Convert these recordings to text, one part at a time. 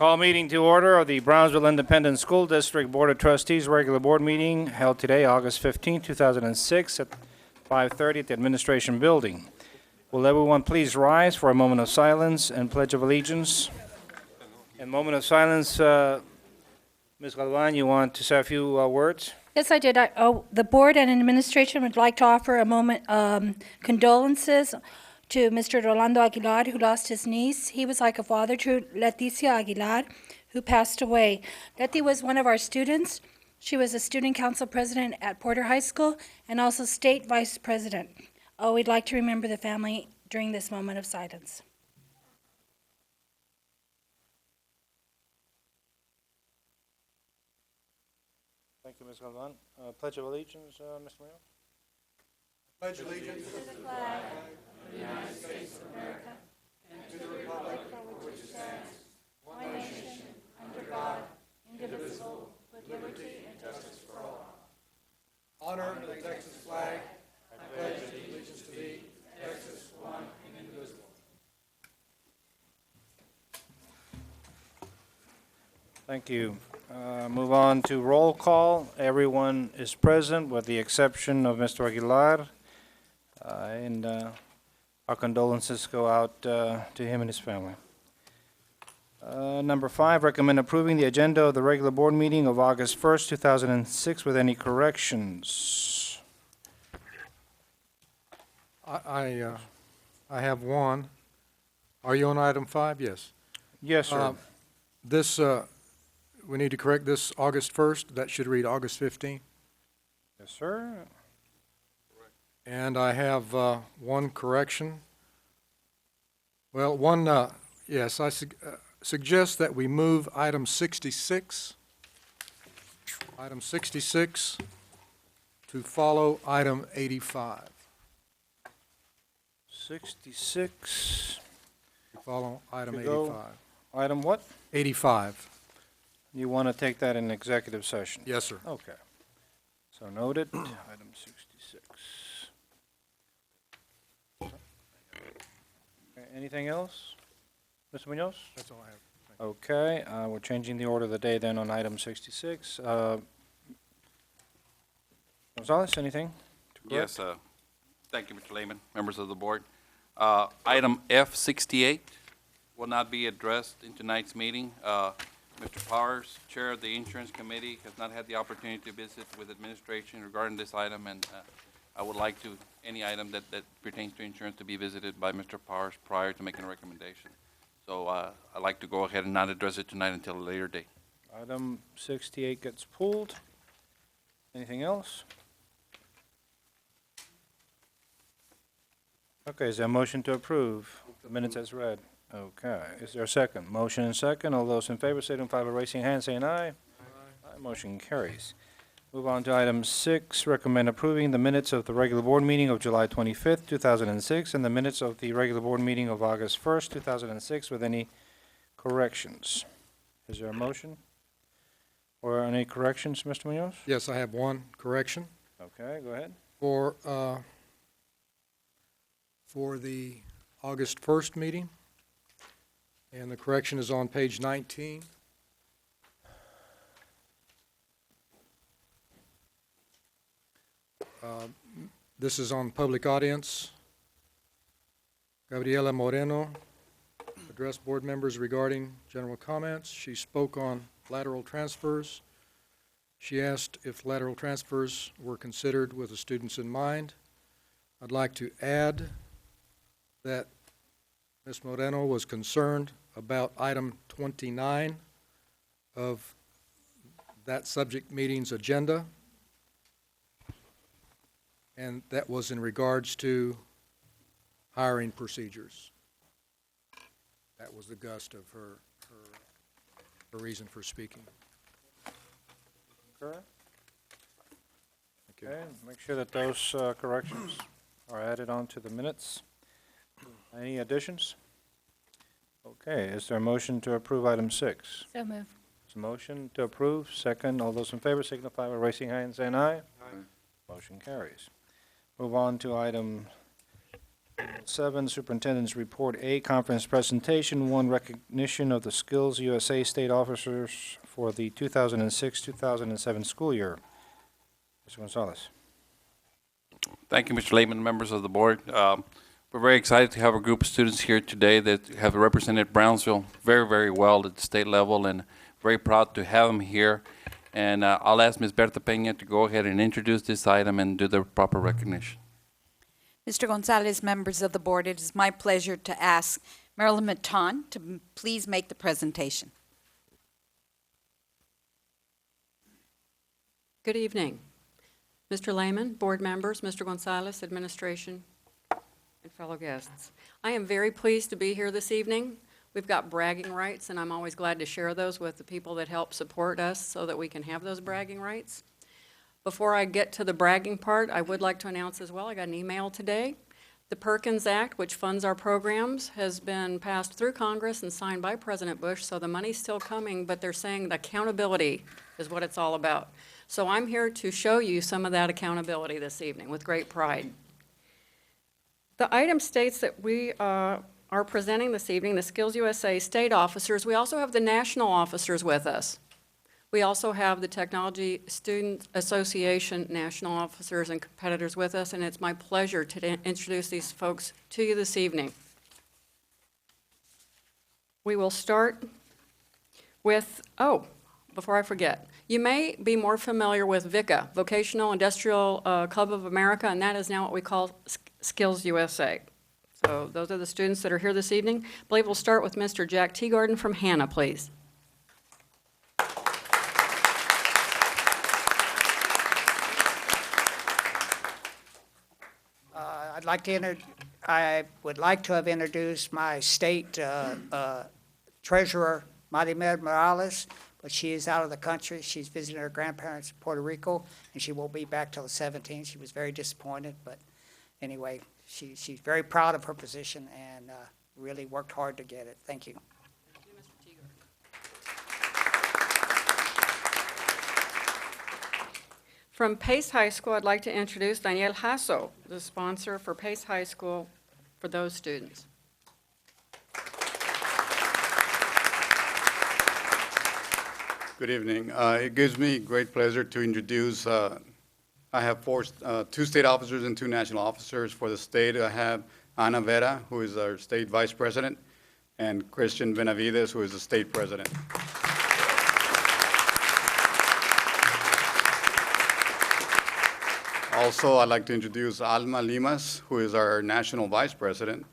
Call meeting to order of the Brownsville Independent School District Board of Trustees regular board meeting held today, August 15, 2006 at 5:30 at the Administration Building. Will everyone please rise for a moment of silence and Pledge of Allegiance? In moment of silence, Ms. Galvan, you want to say a few words? Yes, I did. The board and administration would like to offer a moment condolences to Mr. Rolando Aguilar, who lost his niece. He was like a father to Leticia Aguilar, who passed away. Leti was one of our students. She was a student council president at Porter High School and also state vice president. We'd like to remember the family during this moment of silence. Thank you, Ms. Galvan. Pledge of Allegiance, Mr. Mayor? Pledge allegiance To the flag of the United States of America and to the republic for which it stands, one nation, under God, indivisible, with liberty and justice for all. honor the Texas flag. I pledge allegiance to thee, Texas, one and indivisible. Thank you. Move on to roll call. Everyone is present with the exception of Mr. Aguilar. And our condolences go out to him and his family. Number 5, recommend approving the agenda of the regular board meeting of August 1st, 2006 with any corrections. I have one. Are you on item 5? Yes. Yes, sir. This, we need to correct this August 1st. That should read August 15th. Yes, sir. And I have one correction. Well, yes, I suggest that we move item 66 to follow item 85. 66. To follow item To go. 85. Item what? 85. You want to take that in executive session? Yes, sir. Okay. So noted. Item 66. Okay, anything else? Mr. Munoz? That's all I have. Thank Okay, we're changing the order of the day then on item 66. Gonzalez, anything to correct? Yes, thank you, Mr. Lehman, members of the board. Item F68 will not be addressed in tonight's meeting. Mr. Powers, Chair of the Insurance Committee, has not had the opportunity to visit with administration regarding this item, and I would like to, any item that pertains to insurance to be visited by Mr. Powers prior to making a recommendation. So I'd like to go ahead and not address it tonight until a later date. Item 68 gets pulled. Anything else? Okay, is there a motion to approve the minutes as read? Okay, is there a second? Motion and second. All those in favor signify by raising hand, saying aye. Aye. Motion carries. Move on to item 6, recommend approving the minutes of the regular board meeting of July 25th, 2006, and the minutes of the regular board meeting of August 1st, 2006, with any corrections. Is there a motion? Or any corrections, Mr. Munoz? Yes, I have one correction. Okay, go ahead. For the August 1st meeting, and the correction is on page 19. This is on public audience. Gabriela Moreno addressed board members regarding general comments. She spoke on lateral transfers. She asked if lateral transfers were considered with the students in mind. I'd like to add that Ms. Moreno was concerned about item 29 of that subject meeting's agenda, and that was in regards to hiring procedures. That was the gist of her reason for speaking. Okay. Thank you. Okay, make sure that those corrections are added on to the minutes. Any additions? Okay, is there a motion to approve item 6? So move. There's a motion to approve, second. All those in favor signify by raising hand, saying aye. Motion carries. Move on to item 7, Superintendent's Report 8, Conference Presentation 1, Recognition of the Skills USA State Officers for the 2006-2007 school year. Mr. Gonzalez. Thank you, Mr. Lehman, members of the board. We're very excited to have a group of students here today that have represented Brownsville very, very well at the state level, and very proud to have them here. And I'll ask Ms. Berta Peña to go ahead and introduce this item and do the proper recognition. Mr. Gonzalez, members of the board, it is my pleasure to ask Marilyn Matton to please make the presentation. Good evening. Mr. Lehman, board members, Mr. Gonzalez, administration, and fellow guests. I am very pleased to be here this evening. We've got bragging rights, and I'm always glad to share those with the people that help support us so that we can have those bragging rights. Before I get to the bragging part, I would like to announce as well, I got an email today. The Perkins Act, which funds our programs, has been passed through Congress and signed by President Bush, so the money's still coming, but they're saying the accountability is what it's all about. So I'm here to show you some of that accountability this evening with great pride. The item states that we are presenting this evening the Skills USA state officers. We also have the national officers with us. We also have the Technology Student Association national officers and competitors with us, and it's my pleasure to introduce these folks to you this evening. We will start with, before I forget, you may be more familiar with VICA, Vocational Industrial Club of America, and that is now what we call Skills USA. So those are the students that are here this evening. I believe we'll start with Mr. Jack Teagarden from Hannah, please. I would like to have introduced my state treasurer, Marimer Morales, but she is out of the country. She's visiting her grandparents in Puerto Rico, and she won't be back till the 17th. She was very disappointed, but anyway, she's very proud of her position and really worked hard to get it. Thank you. Thank you, Mr. Teagarden. From Pace High School, I'd like to introduce Daniel Hasso, the sponsor for Pace High School for those students. Good evening. It gives me great pleasure to introduce, I have two state officers and two national officers for the state. I have Ana Vera, who is our state vice president, and Christian Benavides, who is the state president. Also, I'd like to introduce Alma Limas, who is our national vice president,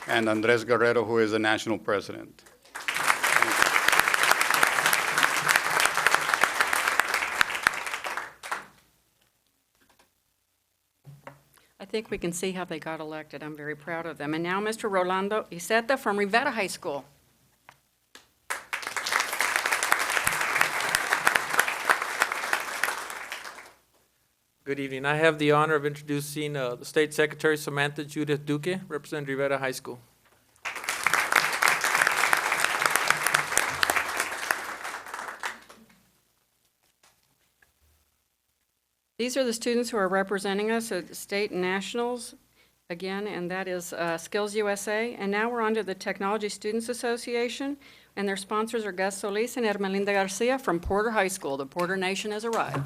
and Andres Guerrero, who is the national president. I think we can see how they got elected. I'm very proud of them. And now Mr. Rolando Iseta from Rivera High School. Good evening. I have the honor of introducing the State Secretary Samantha Judith Duque, representing Rivera High School. These are the students who are representing us at state and nationals, again, and that is Skills USA. And now we're on to the Technology Students Association, and their sponsors are Gus Solis and Ermelinda Garcia from Porter High School. The Porter Nation has arrived.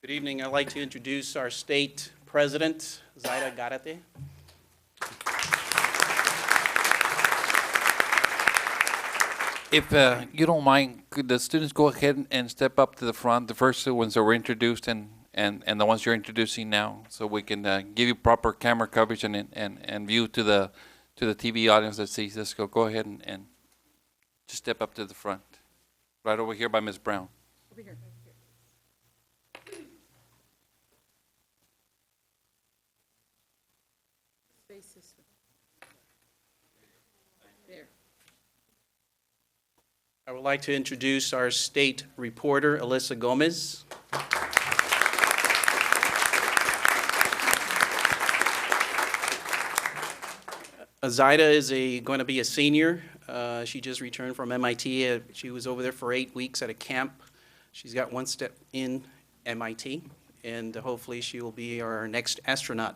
Good evening. I'd like to introduce our state president, Zaida Garate. If you don't mind, could the students go ahead and step up to the front, the first ones that were introduced and the ones you're introducing now, so we can give you proper camera coverage and view to the TV audience that sees this. Go ahead and just step up to the front, right over here by Ms. Brown. Over here. There. I would like to introduce our state reporter, Alyssa Gomez. Zaida is going to be a senior She just returned from MIT. She was over there for 8 weeks at a camp. She's got one step in MIT, and hopefully she will be our next astronaut.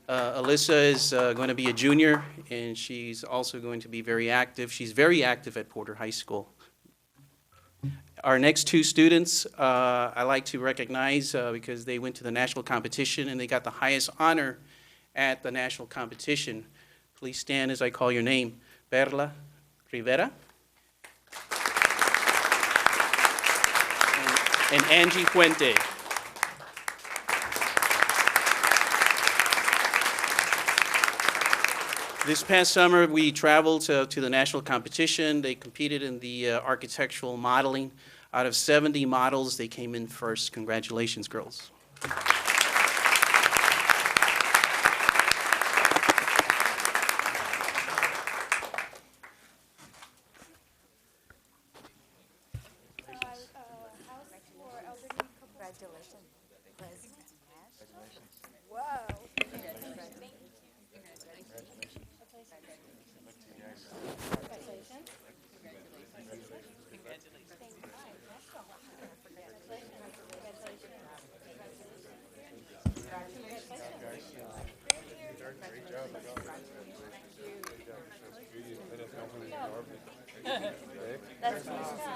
Alyssa is going to be a junior, and she's also going to be very active. She's very active at Porter High School. Our next two students, I like to recognize because they went to the national competition and they got the highest honor at the national competition. Please stand as I call your name. Perla Rivera. And Angie Fuente. This past summer, we traveled to the national competition. They competed in the architectural modeling. Out of 70 models, they came in first. Congratulations, girls.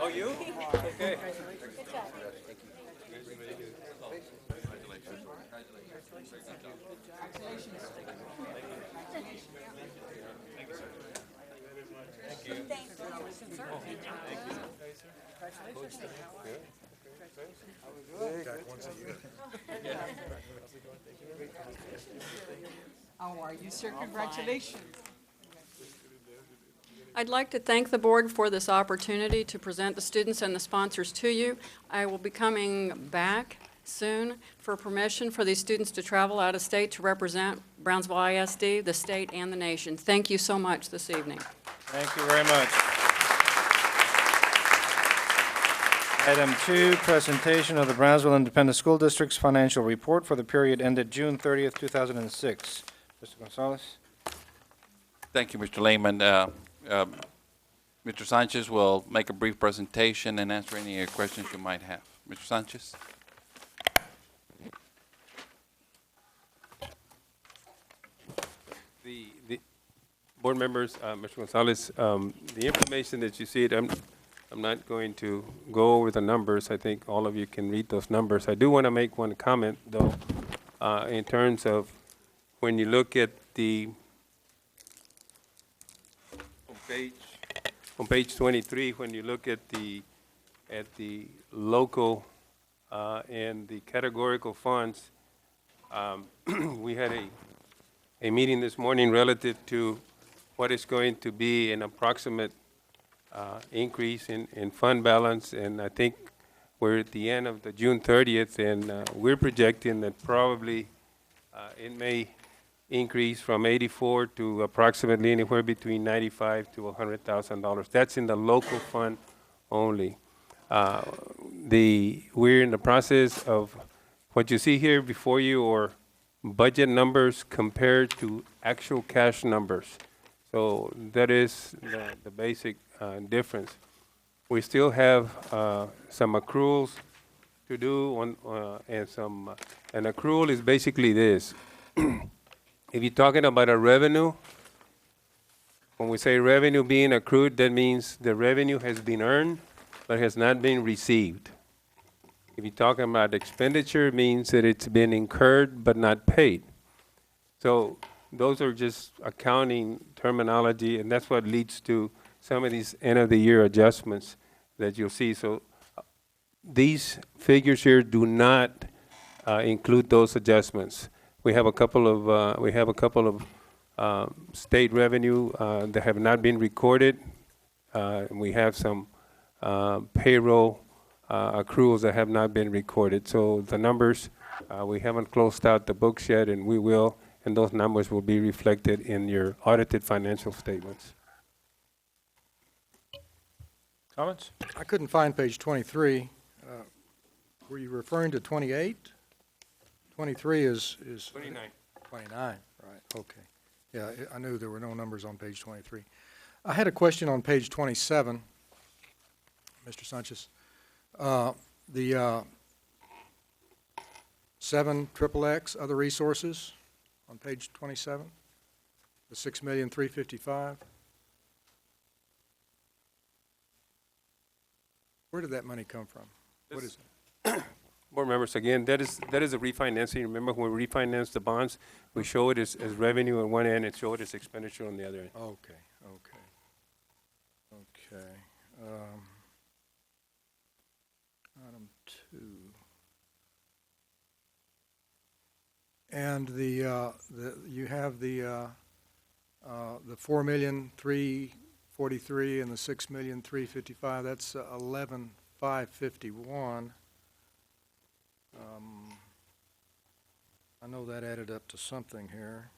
Oh, you? Okay. How are you, sir? Congratulations. I'd like to thank the board for this opportunity to present the students and the sponsors to you. I will be coming back soon for permission for these students to travel out of state to represent Brownsville ISD, the state, and the nation. Thank you so much this evening. Thank you very much. Item 2, presentation of the Brownsville Independent School District's financial report for the period ended June 30th, 2006. Mr. Gonzalez? Thank you, Mr. Lehman. Mr. Sanchez will make a brief presentation and answer any questions you might have. Mr. Sanchez? The board members, Mr. Gonzalez, the information that you see, I'm not going to go over the numbers. I think all of you can read those numbers. I do want to make one comment, though, in terms of when you look at the on page 23, when you look at the local and the categorical funds, we had a meeting this morning relative to what is going to be an approximate increase in fund balance, and I think we're at the end of the June 30th, and we're projecting that probably it may increase from 84 to approximately anywhere between $95,000 to $100,000. That's in the local fund only. We're in the process of what you see here before you are budget numbers compared to actual cash numbers. So that is the basic difference. We still have some accruals to do and an accrual is basically this. If you're talking about a revenue, when we say revenue being accrued, that means the revenue has been earned but has not been received. If you're talking about expenditure, it means that it's been incurred but not paid. So those are just accounting terminology, and that's what leads to some of these end-of-the-year adjustments that you'll see. So these figures here do not include those adjustments. We have a couple of state revenue that have not been recorded. We have some payroll accruals that have not been recorded. So the numbers, we haven't closed out the books yet, and we will, and those numbers will be reflected in your audited financial statements. Comments? I couldn't find page 23. Were you referring to 28? 23 is 29. 29, right, okay. Yeah, I knew there were no numbers on page 23. I had a question on page 27, Mr. Sanchez. The 7 XXX, other resources, on page 27, the 6,355,000. Where did that money come from? What is it? Board members, again, that is a refinancing. Remember, when we refinance the bonds, we show it as revenue on one end and show it as expenditure on the other end. Okay, okay. Okay. Item 2. And you have the 4,343,000 and the 6,355,000. That's 11,551. I know that added up to something here.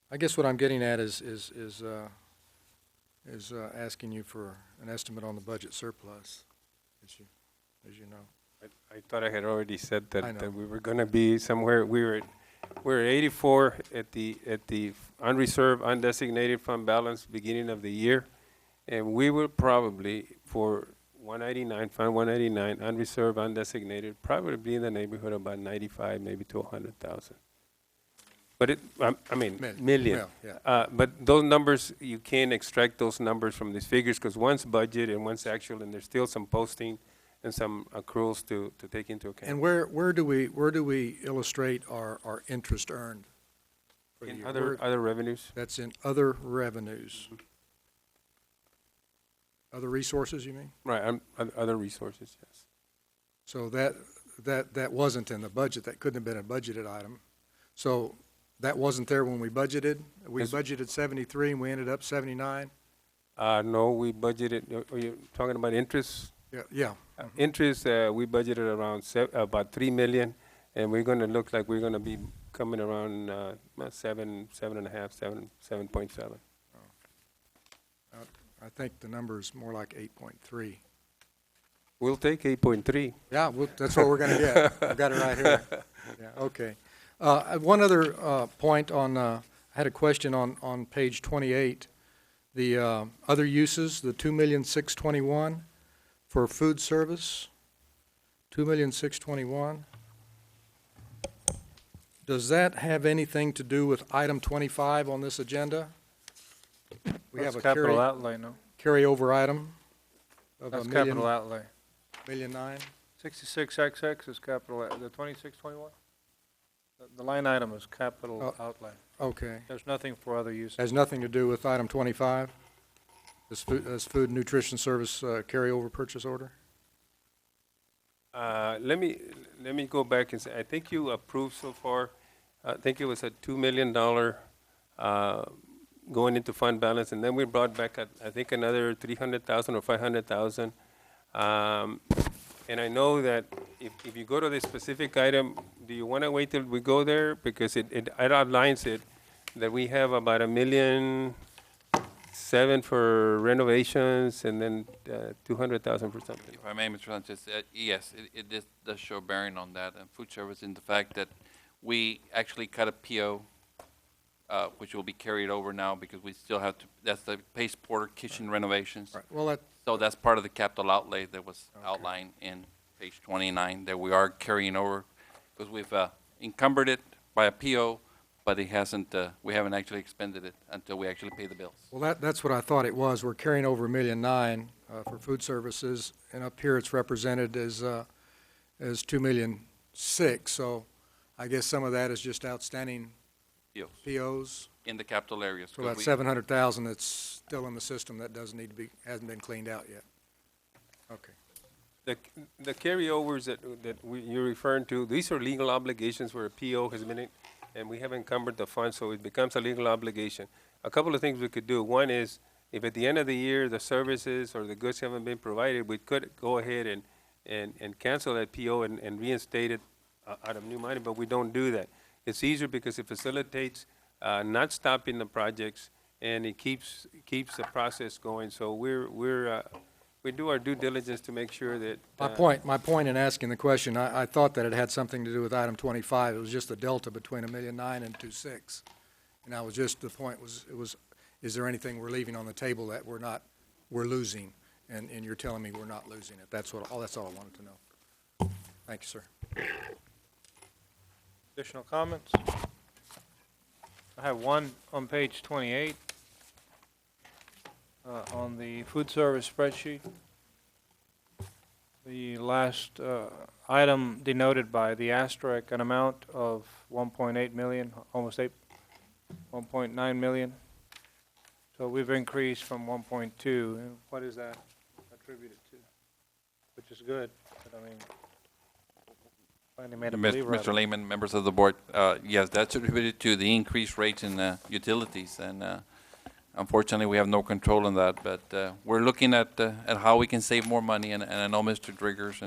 I guess what I'm getting at is asking you for an estimate on the budget surplus, as you know. I thought I had already said I know. that we were going to be somewhere, we're at 84 at the unreserved, undesignated fund balance beginning of the year, and we will probably, for 199, Fund 199, unreserved, undesignated, probably be in the neighborhood of about 95, maybe to 100,000. But I mean, million. Yeah. But those numbers, you can't extract those numbers from these figures, because one's budget and one's actual, and there's still some posting and some accruals to take into account. And where do we illustrate our interest earned for the In year? other revenues? That's in other revenues. Other resources, you mean? Right, other resources, yes. So that wasn't in the budget. That couldn't have been a budgeted item. So that wasn't there when we budgeted? We Yes. budgeted 73 and we ended up 79? No, we budgeted, are you talking about interest? Yeah. Interest, we budgeted around about 3 million, and we're gonna look like we're gonna be coming around, about 7.7. I think the number's more like 8.3. We'll take 8.3. Yeah, that's what we're going to get. I've got it right here. Yeah, okay. One other point on, I had a question on page 28. The other uses, the 2,621,000 for food service, 2,621,000. Does that have anything to do with item 25 on this agenda? We have That's a capital outlay, no? carryover item of That's $1 capital outlay. million 9. 66XX is capital, the 2621? The line item is capital outlay. Okay. There's nothing for other uses. Has nothing to do with item 25, this food nutrition service carryover purchase order? Let me go back and say, I think you approved so far, I think it was a $2 million going into fund balance, and then we brought back, I think, another 300,000 or 500,000. And I know that if you go to this specific item, do you want to wait till we go there? Because it outlines it, that we have about $1.7 million for renovations, and then 200,000 for something. If I may, Mr. Sanchez, yes, it does show bearing on that, and food service in the fact that we actually cut a PO, which will be carried over now because we still have to, that's the Pace Porter kitchen renovations. Right. Well, So that's part of the capital outlay that was outlined in page 29 that we are carrying over because we've encumbered it by a PO, but it hasn't, we haven't actually expended it until we actually pay the bills. well, that's what I thought it was. We're carrying over $1.9 million for food services, and up here it's represented as $2.6 million. So I guess some of that is just outstanding POs POs. in the capital areas. So about 700,000 that's still in the system that doesn't need to be, hasn't been cleaned out yet. Okay. The carryovers that you're referring to, these are legal obligations where a PO has been, and we have encumbered the funds, so it becomes a legal obligation. A couple of things we could do. One is, if at the end of the year, the services or the goods haven't been provided, we could go ahead and cancel that PO and reinstate it out of new money, but we don't do that. It's easier because it facilitates not stopping the projects, and it keeps the process going. So we do our due diligence to make sure that. My point in asking the question, I thought that it had something to do with item 25. It was just the delta between $1.9 million and 2.6. And I was just, the point was, is there anything we're leaving on the table that we're losing? And you're telling me we're not losing it. That's all I wanted to know. Thank you, sir. Additional comments? I have one on page 28, on the food service spreadsheet. The last item denoted by the asterisk, an amount of 1.8 million, almost 1.9 million. So we've increased from 1.2. And what is that attributed to? Which is good, but I mean, finally made a believer out of Mr. it. Lehman, members of the board, yes, that's attributed to the increased rates in utilities, and unfortunately, we have no control on that, but we're looking at how we can save more money, and I know Mr. Driggers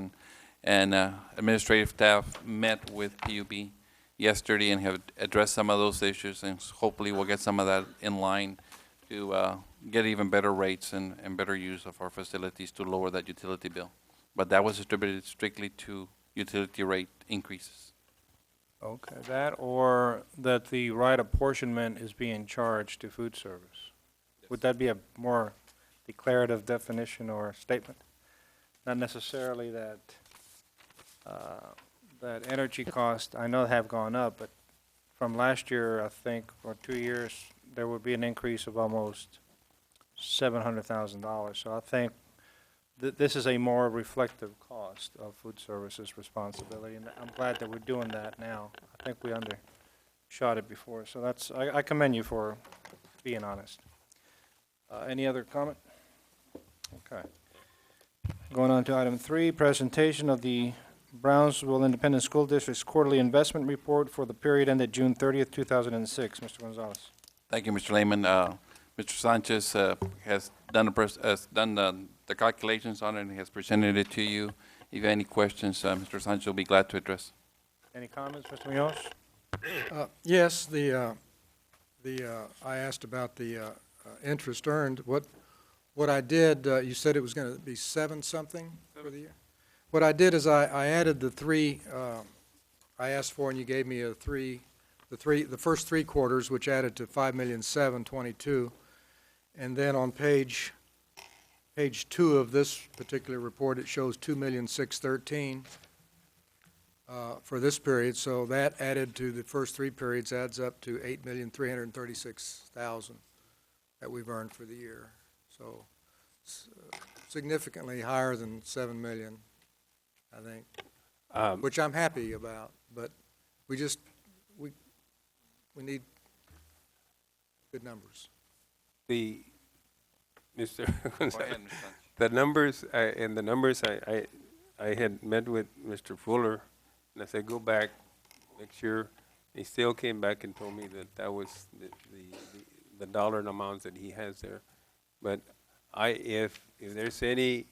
and administrative staff met with PUB yesterday and have addressed some of those issues, and hopefully we'll get some of that in line to get even better rates and better use of our facilities to lower that utility bill. But that was attributed strictly to utility rate increases. Okay, that or that the right apportionment is being charged to food service. Would that be a more declarative definition or statement? Not necessarily that, that energy costs, I know have gone up, but from last year, I think, or 2 years, there would be an increase of almost $700,000. So I think this is a more reflective cost of food services responsibility, and I'm glad that we're doing that now. I think we undershot it before, so that's, I commend you for being honest. Any other comment? Okay. Going on to item 3, presentation of the Brownsville Independent School District's quarterly investment report for the period ended June 30th, 2006. Mr. Gonzalez. Thank you, Mr. Lehman. Mr. Sanchez has done the calculations on it and has presented it to you. If you have any questions, Mr. Sanchez will be glad to address. Any comments, Mr. Munoz? Yes, I asked about the interest earned. What I did, you said it was going to be 7-something for the year? What I did is I added the 3 I asked for, and you gave me the first 3 quarters, which added to 5,722,000. And then on page 2 of this particular report, it shows 2,613,000 for this period. So that added to the first 3 periods adds up to 8,336,000 that we've earned for the year. So significantly higher than 7 million, I think, which I'm happy about. But we need good numbers. Go Mr. ahead, Mr. Sanchez. The numbers, I had met with Mr. Fuller, and I said, go back, make sure. He still came back and told me that was the dollar amounts that he has there. But if there's any,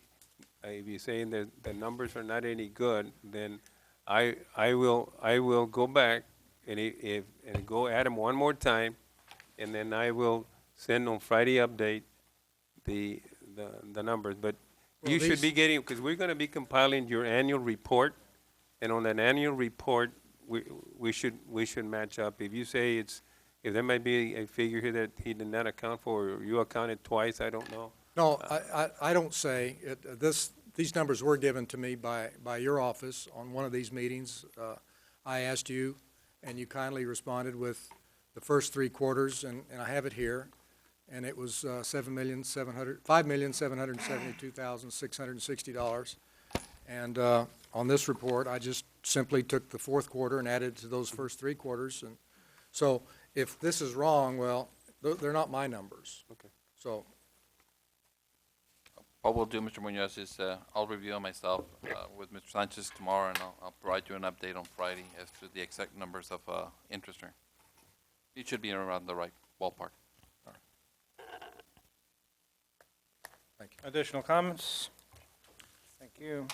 if you're saying that the numbers are not any good, then I will go back and go at them one more time, and then I will send on Friday update the numbers. But you should be getting, because we're going to be compiling your annual report, and on that annual report, we should match up. If you say if there might be a figure here that he did not account for, or you accounted twice, I don't know. No, I don't say it. These numbers were given to me by your office on one of these meetings. I asked you, and you kindly responded with the first 3 quarters, and I have it here. And it was $5,772,660. And on this report, I just simply took the 4th quarter and added to those first 3 quarters. And so if this is wrong, well, they're not my numbers. Okay. So What we'll do, Mr. Munoz, is I'll review it myself with Mr. Sanchez tomorrow, and I'll provide you an update on Friday as to the exact numbers of interest earned. It should be around the right ballpark. thank you. Additional comments? Thank you.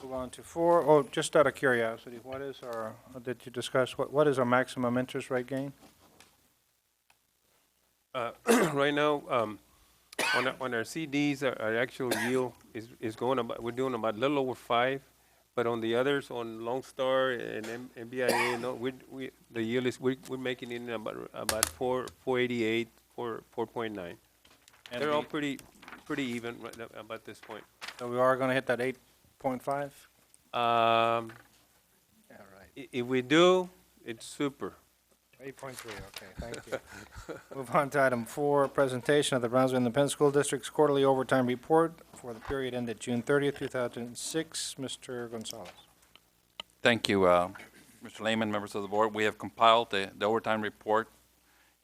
Move on to 4. Oh, just out of curiosity, what is our, did you discuss, what is our maximum interest rate gain? Right now, on our CDs, our actual yield is going about, we're doing about a little over 5, but on the others, on Lone Star and MBIA, no, the yield is, we're making it in about 4.88, 4.9. And They're all we- pretty even right now about this point. So we are gonna hit that 8.5? Um, Yeah, right. if we do, it's super. 8.3, okay, thank you. Move on to item 4, presentation of the Brownsville Independent School District's quarterly overtime report for the period ended June 30th, 2006. Mr. Gonzalez. Thank you, Mr. Lehman, members of the board. We have compiled the overtime report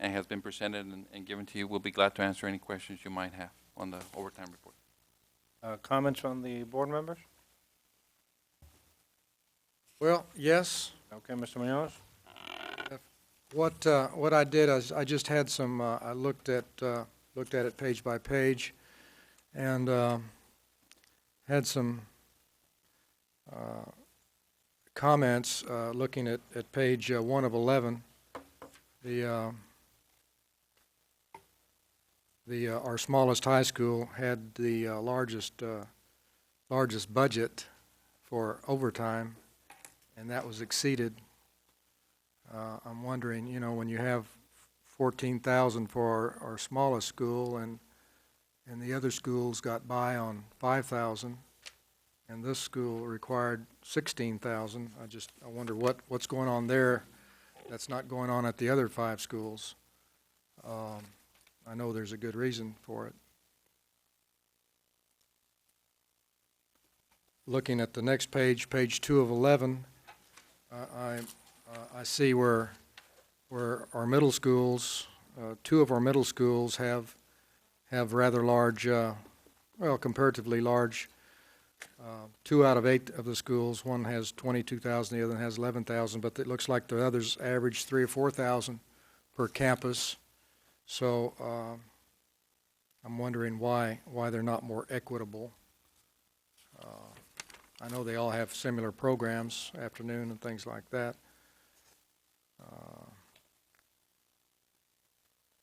and has been presented and given to you. We'll be glad to answer any questions you might have on the overtime report. Comments from the board members? Well, yes. Okay, Mr. Munoz? What I did is I just had some, I looked at it page by page and had some comments looking at page 1 of 11. Our smallest high school had the largest budget for overtime, and that was exceeded. I'm wondering, you know, when you have 14,000 for our smallest school and the other schools got by on 5,000, and this school required 16,000, I wonder what's going on there that's not going on at the other 5 schools. I know there's a good reason for it. Looking at the next page, page 2 of 11, I see where our middle schools, 2 of our middle schools have rather large, well, comparatively large. 2 out of 8 of the schools, one has 22,000, the other has 11,000, but it looks like the others average 3,000 or 4,000 per campus. So I'm wondering why they're not more equitable. I know they all have similar programs, afternoon and things like that.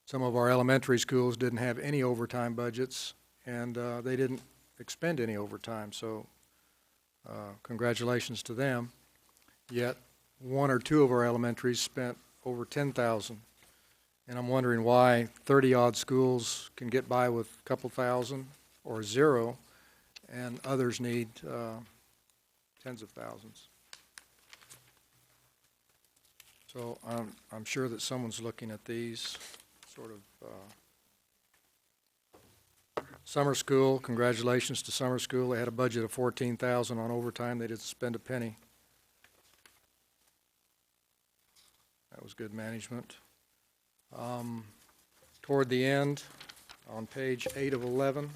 Some of our elementary schools didn't have any overtime budgets, and they didn't expend any overtime, so congratulations to them. Yet 1 or 2 of our elementaries spent over 10,000, and I'm wondering why 30-odd schools can get by with a couple thousand or 0, and others need tens of thousands. So I'm sure that someone's looking at these sort of summer school. Congratulations to summer school. They had a budget of 14,000 on overtime. They didn't spend a penny. That was good management. Toward the end, on page 8 of 11,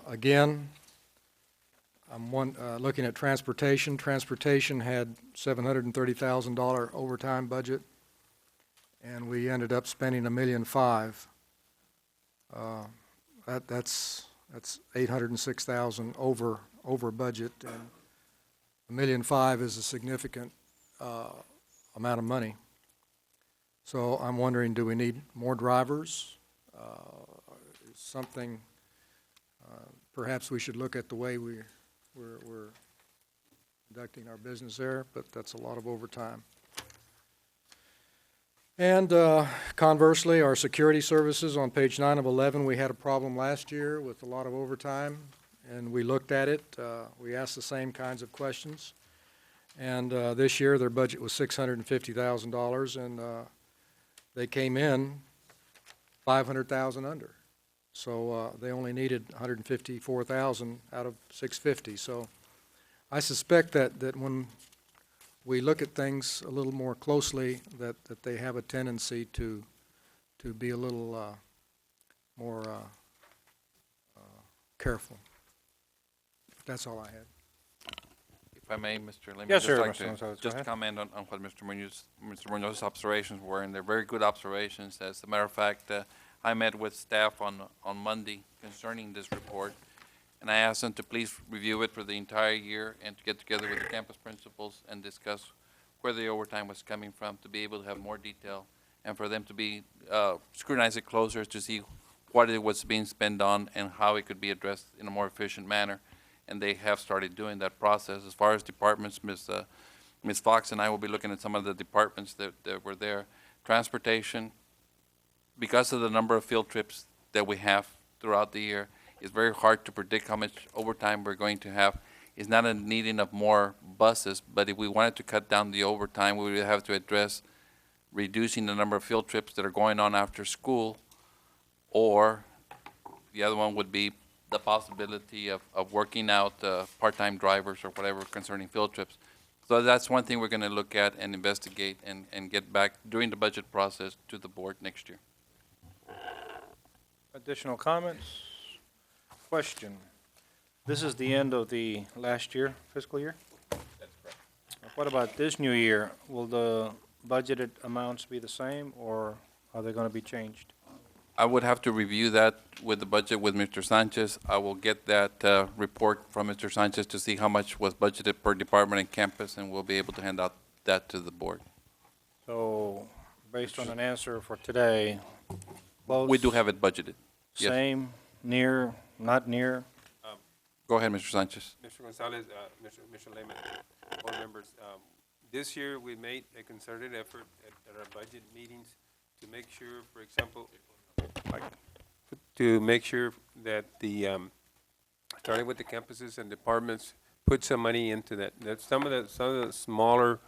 again, I'm looking at transportation. Transportation had $730,000 overtime budget, and we ended up spending $1,500,000. That's $806,000 over budget, and $1,500,000 is a significant amount of money. So I'm wondering, do we need more drivers? Something, perhaps we should look at the way we're conducting our business there, but that's a lot of overtime. And conversely, our security services on page 9 of 11, we had a problem last year with a lot of overtime, and we looked at it. We asked the same kinds of questions. And this year, their budget was $650,000, and they came in $500,000 under. So they only needed $154,000 out of $650,000. So I suspect that when we look at things a little more closely, that they have a tendency to be a little more careful. That's all I had. If I may, Mr. Lehman, Yes, just sir, like Mr. to Gonzalez, go ahead. comment on what Mr. Munoz's observations were, and they're very good observations. As a matter of fact, I met with staff on Monday concerning this report, and I asked them to please review it for the entire year and to get together with the campus principals and discuss where the overtime was coming from, to be able to have more detail, and for them to be scrutinize it closer to see what it was being spent on and how it could be addressed in a more efficient manner. and they have started doing that process. As far as departments, Ms. Fox and I will be looking at some of the departments that were there. Transportation, because of the number of field trips that we have throughout the year, it's very hard to predict how much overtime we're going to have. It's not a needing of more buses, but if we wanted to cut down the overtime, we would have to address reducing the number of field trips that are going on after school, or the other one would be the possibility of working out part-time drivers or whatever concerning field trips. So that's one thing we're going to look at and investigate and get back during the budget process to the board next year. Additional comments? Question. This is the end of the last year, fiscal year? That's correct. What about this new year? Will the budgeted amounts be the same, or are they going to be changed? I would have to review that with the budget with Mr. Sanchez. I will get that report from Mr. Sanchez to see how much was budgeted per department and campus, and we'll be able to hand out that to the board. So, based on an answer for today, close? We do have it budgeted. Yes. Same, near, not near? Go ahead, Mr. Sanchez. Mr. Gonzalez, Mr. Lehman, board members, this year we made a concerted effort at our budget meetings to make sure, for example, to make sure that the, starting with the campuses and departments, put some money into that. That's some of the smaller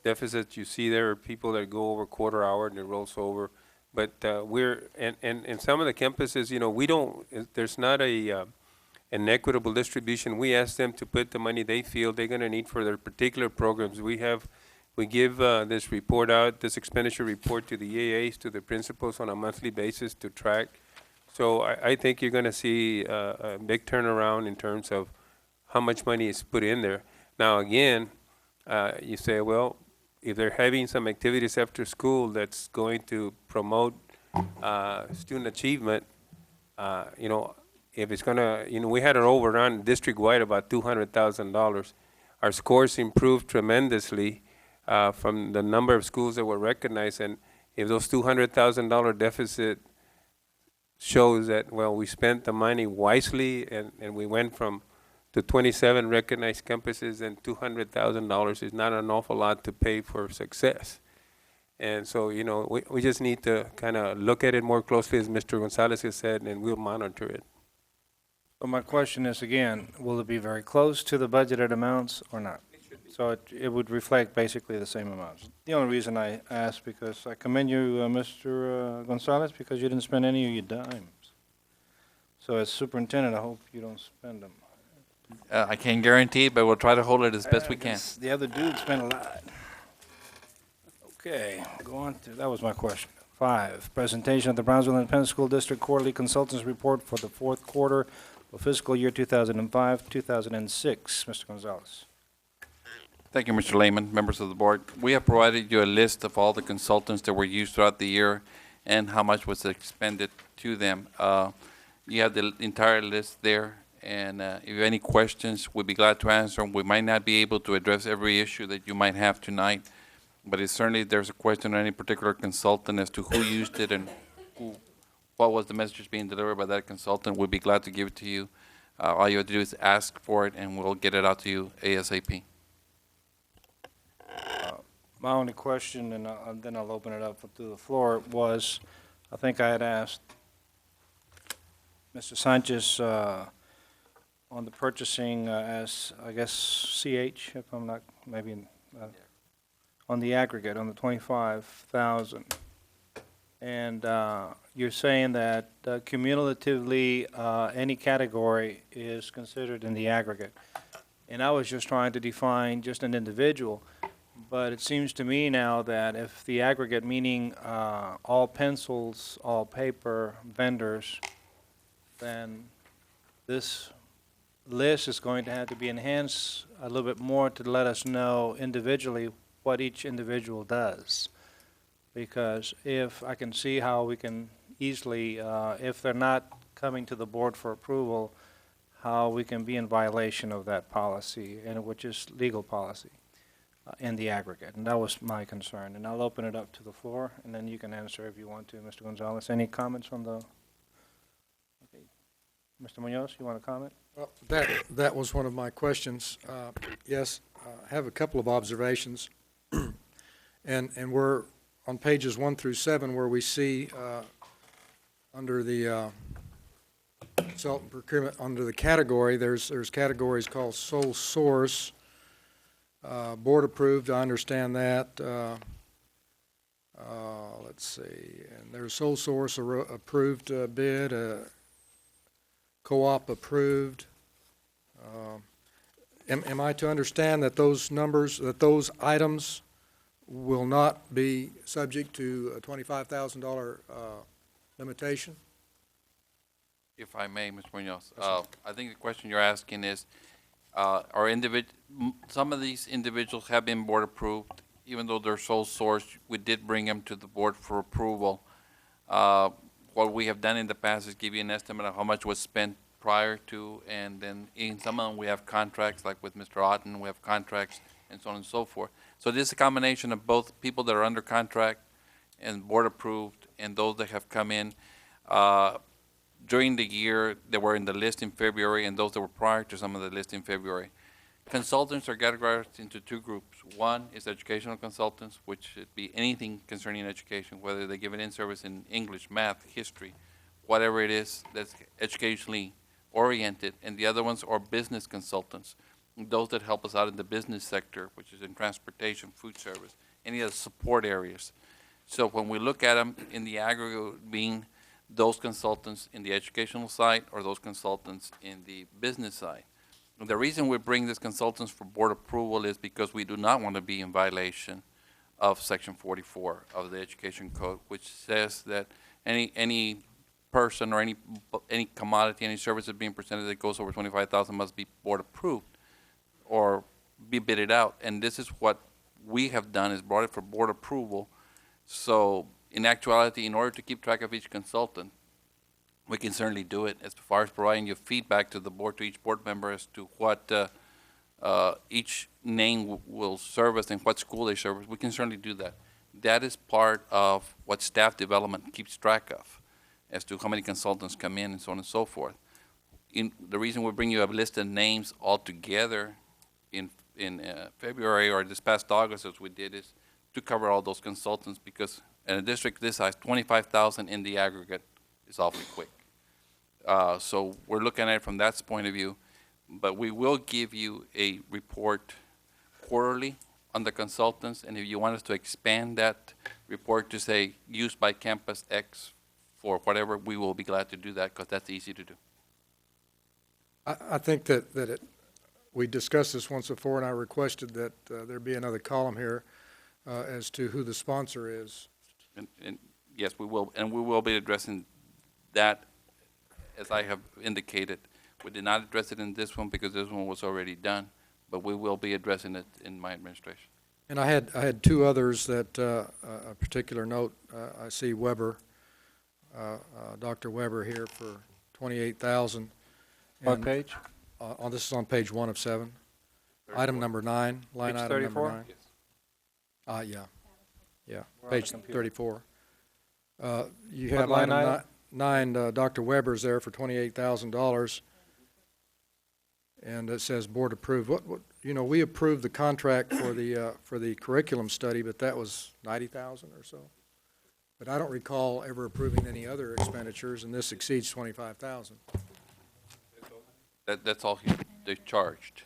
deficits you see there are people that go over quarter hour and it rolls over. But and some of the campuses, you know, we don't, there's not an equitable distribution. We ask them to put the money they feel they're gonna need for their particular programs. We give this report out, this expenditure report to the EAAs, to the principals on a monthly basis to track. So I think you're gonna see a big turnaround in terms of how much money is put in there. Now, again, you say, well, if they're having some activities after school that's going to promote student achievement, you know, if it's gonna, you know, we had an overrun district-wide about $200,000. Our scores improved tremendously from the number of schools that were recognized, and if those $200,000 deficit shows that, well, we spent the money wisely and we went to 27 recognized campuses, and $200,000 is not an awful lot to pay for success. And so, you know, we just need to kind of look at it more closely, as Mr. Gonzalez has said, and we'll monitor it. So my question is, again, will it be very close to the budgeted amounts or not? So it would reflect basically the same amounts. The only reason I ask, because I commend you, Mr. Gonzalez, because you didn't spend any of your dimes. So as superintendent, I hope you don't spend them. I can't guarantee, but we'll try to hold it as best we can. The other dude spent a lot. Okay, go on to, that was my question. 5, presentation of the Brownsville Independent School District Quarterly Consultants Report for the fourth quarter of fiscal year 2005-2006. Mr. Gonzalez. Thank you, Mr. Lehman, members of the board. We have provided you a list of all the consultants that were used throughout the year and how much was expended to them. You have the entire list there, and if you have any questions, we'd be glad to answer them. We might not be able to address every issue that you might have tonight, but it's certainly, there's a question on any particular consultant as to who used it and what was the message being delivered by that consultant, we'd be glad to give it to you. All you have to do is ask for it, and we'll get it out to you ASAP. My only question, and then I'll open it up to the floor, was, I think I had asked Mr. Sanchez on the purchasing as, I guess, CH, if I'm not, maybe, on the aggregate, on the 25,000. And you're saying that cumulatively, any category is considered in the aggregate. And I was just trying to define just an individual. But it seems to me now that if the aggregate, meaning all pencils, all paper, vendors, then this list is going to have to be enhanced a little bit more to let us know individually what each individual does. Because if I can see how we can easily, if they're not coming to the board for approval, how we can be in violation of that policy, and which is legal policy. In the aggregate, and that was my concern. And I'll open it up to the floor, and then you can answer if you want to, Mr. Gonzalez. Any comments from the? Okay. Mr. Munoz, you want to comment? Well, that was one of my questions. Yes, I have a couple of observations. And we're on pages 1 through 7 where we see under the consultant procurement, under the category, there's categories called sole source, board approved, I understand that. Let's see, and there's sole source approved bid, co-op approved. Am I to understand that those numbers, that those items will not be subject to a $25,000 limitation? If I may, Mr. Munoz, I think the question you're asking is, some of these individuals have been board approved, even though they're sole source. We did bring them to the board for approval. What we have done in the past is give you an estimate of how much was spent prior to, and then in some of them we have contracts, like with Mr. Otten, we have contracts and so on and so forth. So this is a combination of both people that are under contract and board approved and those that have come in during the year that were in the list in February and those that were prior to some of the list in February. Consultants are categorized into two groups. One is educational consultants, which should be anything concerning education, whether they give an in-service in English, math, history, whatever it is that's educationally oriented. And the other ones are business consultants, those that help us out in the business sector, which is in transportation, food service, any of the support areas. So when we look at them in the aggregate being those consultants in the educational side or those consultants in the business side. The reason we bring these consultants for board approval is because we do not want to be in violation of Section 44 of the Education Code, which says that any person or any commodity, any service that's being presented that goes over 25,000 must be board approved or be bidded out. And this is what we have done, is brought it for board approval. So in actuality, in order to keep track of each consultant, we can certainly do it as far as providing you feedback to the board, to each board member as to what each name will service and what school they service. We can certainly do that. That is part of what staff development keeps track of, as to how many consultants come in and so on and so forth. The reason we bring you a list of names all together in February or this past August, as we did, is to cover all those consultants, because in a district this size, 25,000 in the aggregate is awfully quick. So we're looking at it from that point of view, but we will give you a report quarterly on the consultants, and if you want us to expand that report to say used by Campus X for whatever, we will be glad to do that, because that's easy to do. I think that we discussed this once before, and I requested that there be another column here as to who the sponsor is. And yes, we will, and we will be addressing that, as I have indicated. We did not address it in this one because this one was already done, but we will be addressing it in my administration. And I had two others that a particular note. I see Weber, Dr. Weber here for 28,000. What page? This is on page 1 of 7. 34. Item number 9, line Page item 34? number 9. Yes. Yeah, We're on page the computer. 34. You What have line item item? 9, Dr. Weber's there for $28,000. And it says board approved. We approved the contract for the curriculum study, but that was 90,000 or so. But I don't recall ever approving any other expenditures, and this exceeds 25,000. That's all they charged.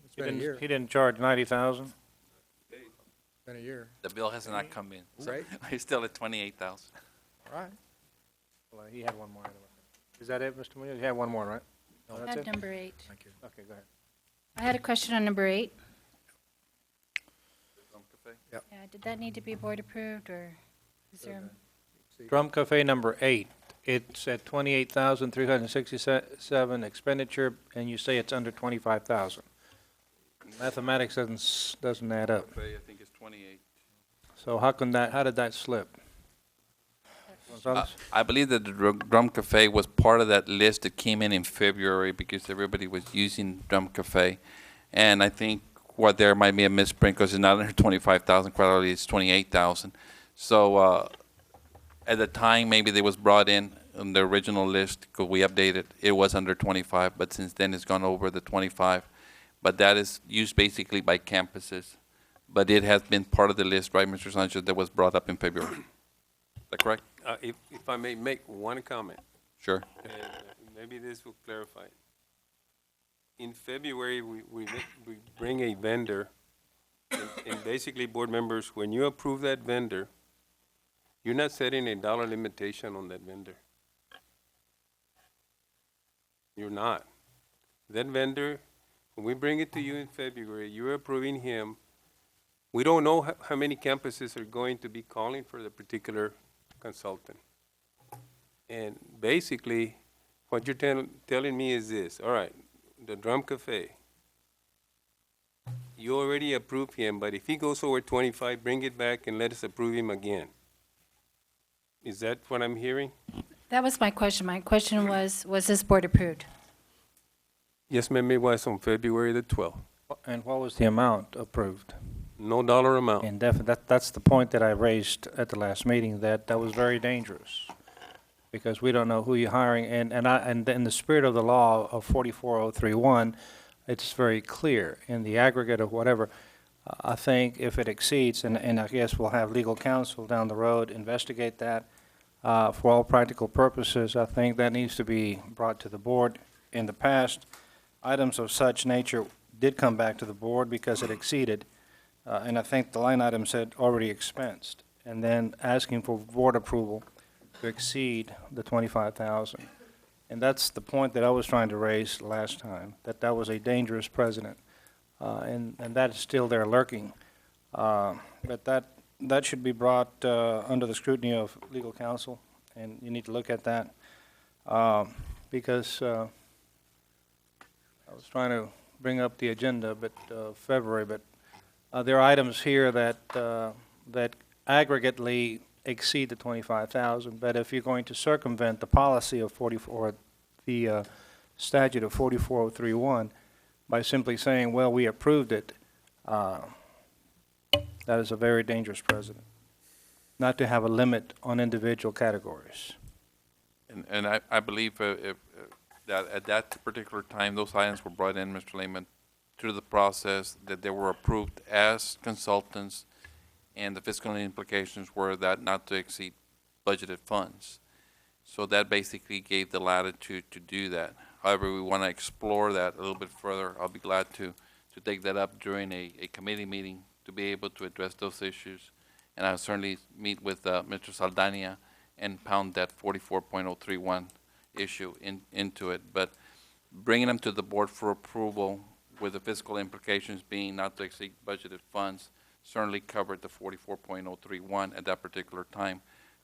It's been a year. He didn't charge 90,000? It's been a year. The bill has not come in. So Right. It's still at 28,000. All right. Well, he had one more. Is that it, Mr. Munoz? You had one more, right? No, I that's had it? number 8. Thank you. Okay, go ahead. I had a question on number 8. Yep. Yeah, did that need to be board approved, or is there? Drum Cafe number 8, it's at 28,367 expenditure, and you say it's under 25,000. Mathematics doesn't add up. I think it's 28. So how did that slip? Gonzalez? I believe that the Drum Cafe was part of that list that came in February because everybody was using Drum Cafe. And I think what there might be a misprint because it's not under 25,000, quite literally it's 28,000. So at the time, maybe they was brought in on the original list, because we updated, it was under 25, but since then it's gone over the 25. But that is used basically by campuses. But it has been part of the list, right, Mr. Sanchez, that was brought up in February. Is that correct? If I may make one comment, Sure. maybe this will clarify. In February, we bring a vendor, and basically, board members, when you approve that vendor, you're not setting a dollar limitation on that vendor. You're not. That vendor, when we bring it to you in February, you're approving him. We don't know how many campuses are going to be calling for the particular consultant. And basically, what you're telling me is this, all right, the Drum Cafe, you already approved him, but if he goes over 25, bring it back and let us approve him again. Is that what I'm hearing? That was my question. My question was this board approved? Yes, ma'am, it was on February the 12th. And what was the amount approved? No dollar amount. That's the point that I raised at the last meeting, that was very dangerous, because we don't know who you're hiring, and in the spirit of the law of 44031, it's very clear in the aggregate of whatever. I think if it exceeds, and I guess we'll have legal counsel down the road investigate that, for all practical purposes, I think that needs to be brought to the board. In the past, items of such nature did come back to the board because it exceeded, and I think the line item said already expensed, and then asking for board approval to exceed the 25,000. And that's the point that I was trying to raise last time, that was a dangerous precedent, and that is still there lurking. But that should be brought under the scrutiny of legal counsel, and you need to look at that, because I was trying to bring up the agenda, but February, but there are items here that aggregately exceed the 25,000. But if you're going to circumvent the policy of the statute of 44031 by simply saying, "Well, we approved it," that is a very dangerous precedent. Not to have a limit on individual categories. And I believe that at that particular time, those items were brought in, Mr. Lehman, through the process, that they were approved as consultants, and the fiscal implications were that not to exceed budgeted funds. So that basically gave the latitude to do that. However, we want to explore that a little bit further. I'll be glad to take that up during a committee meeting to be able to address those issues. And I'll certainly meet with Mr. Saldana and pound that 44.031 issue into it. But bringing them to the board for approval with the fiscal implications being not to exceed budgeted funds certainly covered the 44.031 at that particular time.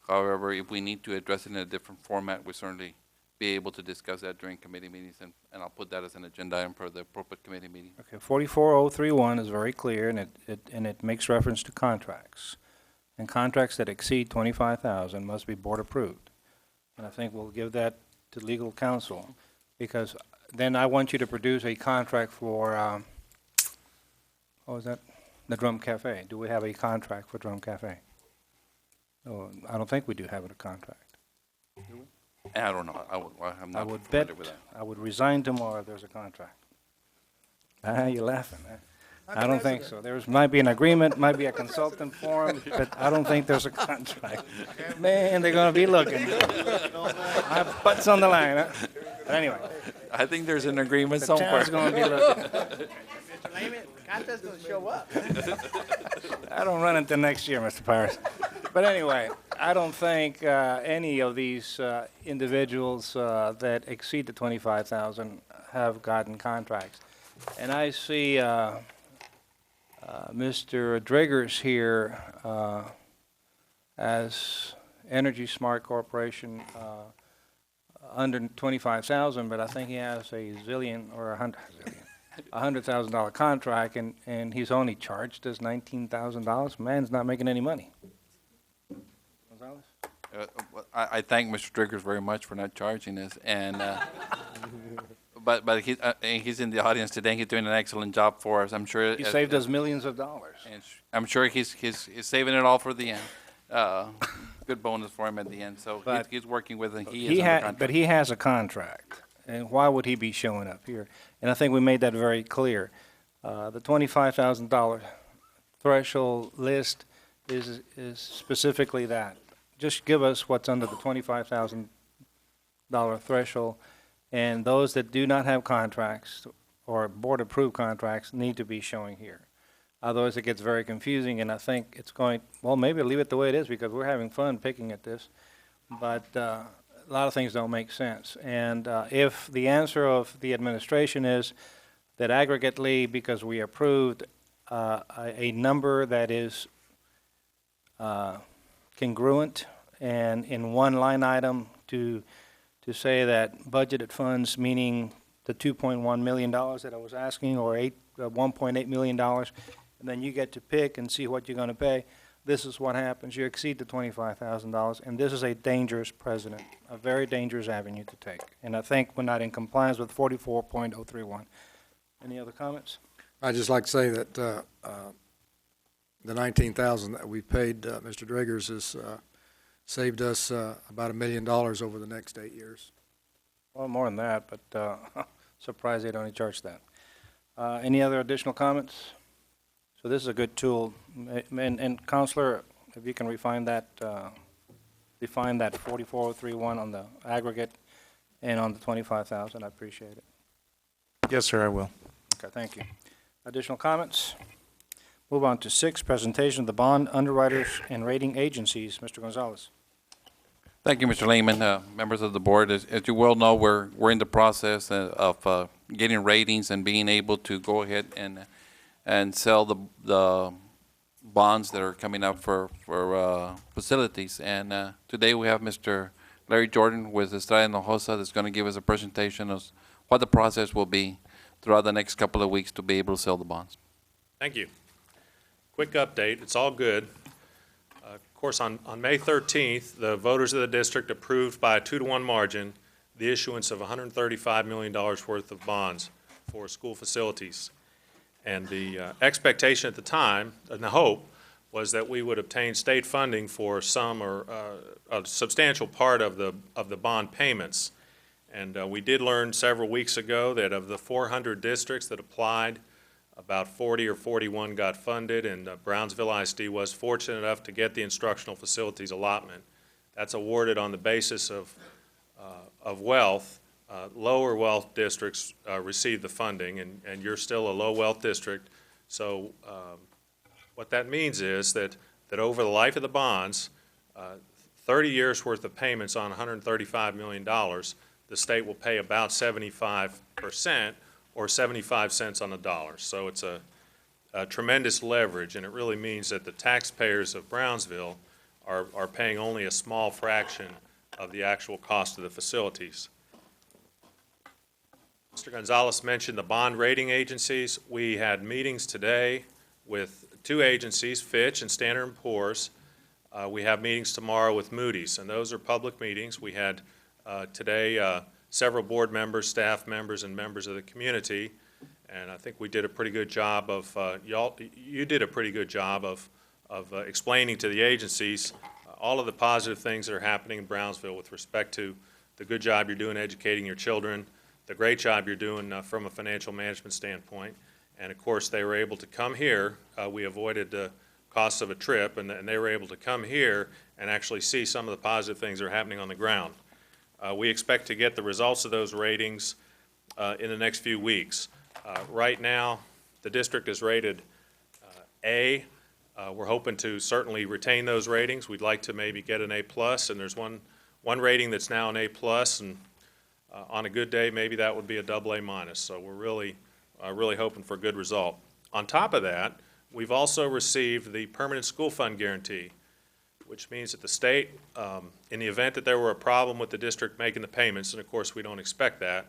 However, if we need to address it in a different format, we certainly be able to discuss that during committee meetings, and I'll put that as an agenda item for the appropriate committee meeting. Okay, 44031 is very clear, and it makes reference to contracts. And contracts that exceed 25,000 must be board approved. And I think we'll give that to legal counsel, because then I want you to produce a contract for, what was that? The Drum Cafe. Do we have a contract for Drum Cafe? No, I don't think we do have a contract. I don't know. I'm not I would familiar bet, with that. I would resign tomorrow if there's a contract. You're laughing. I don't think so. There might be an agreement, might be a consultant form, but I don't think there's a contract. Man, they're gonna be looking. I have butts on the line, huh? But anyway. I think there's an agreement The somewhere. town's gonna be looking. Mr. Lehman, the contract's gonna show up. I don't run until next year, Mr. Powers. But anyway, I don't think any of these individuals that exceed the 25,000 have gotten contracts. And I see Mr. Driggers here as Energy Smart Corporation under 25,000, but I think he has a zillion or $100,000 contract, and he's only charged us $19,000. Man's not making any money. Gonzalez? I thank Mr. Driggers very much for not charging us, and but he's in the audience today. He's doing an excellent job for us. I'm sure He saved us millions of dollars. And I'm sure he's saving it all for the end. good bonus for him at the end, so But he's working with, and he He is under had, contract. but he has a contract, and why would he be showing up here? And I think we made that very clear. The $25,000 threshold list is specifically that. Just give us what's under the $25,000 threshold, and those that do not have contracts or board-approved contracts need to be showing here. Otherwise, it gets very confusing, and I think it's going, well, maybe leave it the way it is, because we're having fun picking at this, but a lot of things don't make sense. And if the answer of the administration is that aggregately, because we approved a number that is congruent, and in one line item to say that budgeted funds, meaning the $2.1 million that I was asking, or $1.8 million, and then you get to pick and see what you're going to pay, this is what happens. You exceed the $25,000, and this is a dangerous precedent, a very dangerous avenue to take. And I think we're not in compliance with 44.031. Any other comments? I'd just like to say that the $19,000 that we paid Mr. Draggers has saved us about $1 million over the next 8 years. Well, more than that, but surprised they'd only charge that. Any other additional comments? So this is a good tool. And Counselor, if you can refine that, define that 44031 on the aggregate and on the 25,000, I appreciate it. Yes, sir, I will. Okay, thank you. Additional comments? Move on to 6, presentation of the bond underwriters and rating agencies. Mr. Gonzalez. Thank you, Mr. Lehman, members of the board. As you well know, we're in the process of getting ratings and being able to go ahead and sell the bonds that are coming up for facilities. And today we have Mr. Larry Jordan with Estrada Hinojosa that's going to give us a presentation of what the process will be throughout the next couple of weeks to be able to sell the bonds. Thank you. Quick update. It's all good. Of course, on May 13th, the voters of the district approved by a 2-to-1 margin the issuance of $135 million worth of bonds for school facilities. And the expectation at the time, and the hope, was that we would obtain state funding for some or a substantial part of the bond payments. And we did learn several weeks ago that of the 400 districts that applied, about 40 or 41 got funded, and Brownsville ISD was fortunate enough to get the instructional facilities allotment. That's awarded on the basis of wealth. Lower wealth districts receive the funding, and you're still a low wealth district. So what that means is that over the life of the bonds, 30 years worth of payments on $135 million, the state will pay about 75%, or 75 cents on the dollar. So it's a tremendous leverage, and it really means that the taxpayers of Brownsville are paying only a small fraction of the actual cost of the facilities. Mr. Gonzalez mentioned the bond rating agencies. We had meetings today with 2 agencies, Fitch and Standard & Poor's. We have meetings tomorrow with Moody's, and those are public meetings. We had today several board members, staff members, and members of the community, and I think we did a pretty good job of, you did a pretty good job of explaining to the agencies all of the positive things that are happening in Brownsville with respect to the good job you're doing educating your children, the great job you're doing from a financial management standpoint, and of course they were able to come here. We avoided the costs of a trip, and they were able to come here and actually see some of the positive things that are happening on the ground. We expect to get the results of those ratings in the next few weeks. Right now, the district is rated A. We're hoping to certainly retain those ratings. We'd like to maybe get an A+, and there's one rating that's now an A+, and on a good day, maybe that would be a AA-. So we're really hoping for a good result. On top of that, we've also received the permanent school fund guarantee, which means that the state, in the event that there were a problem with the district making the payments, and of course we don't expect that,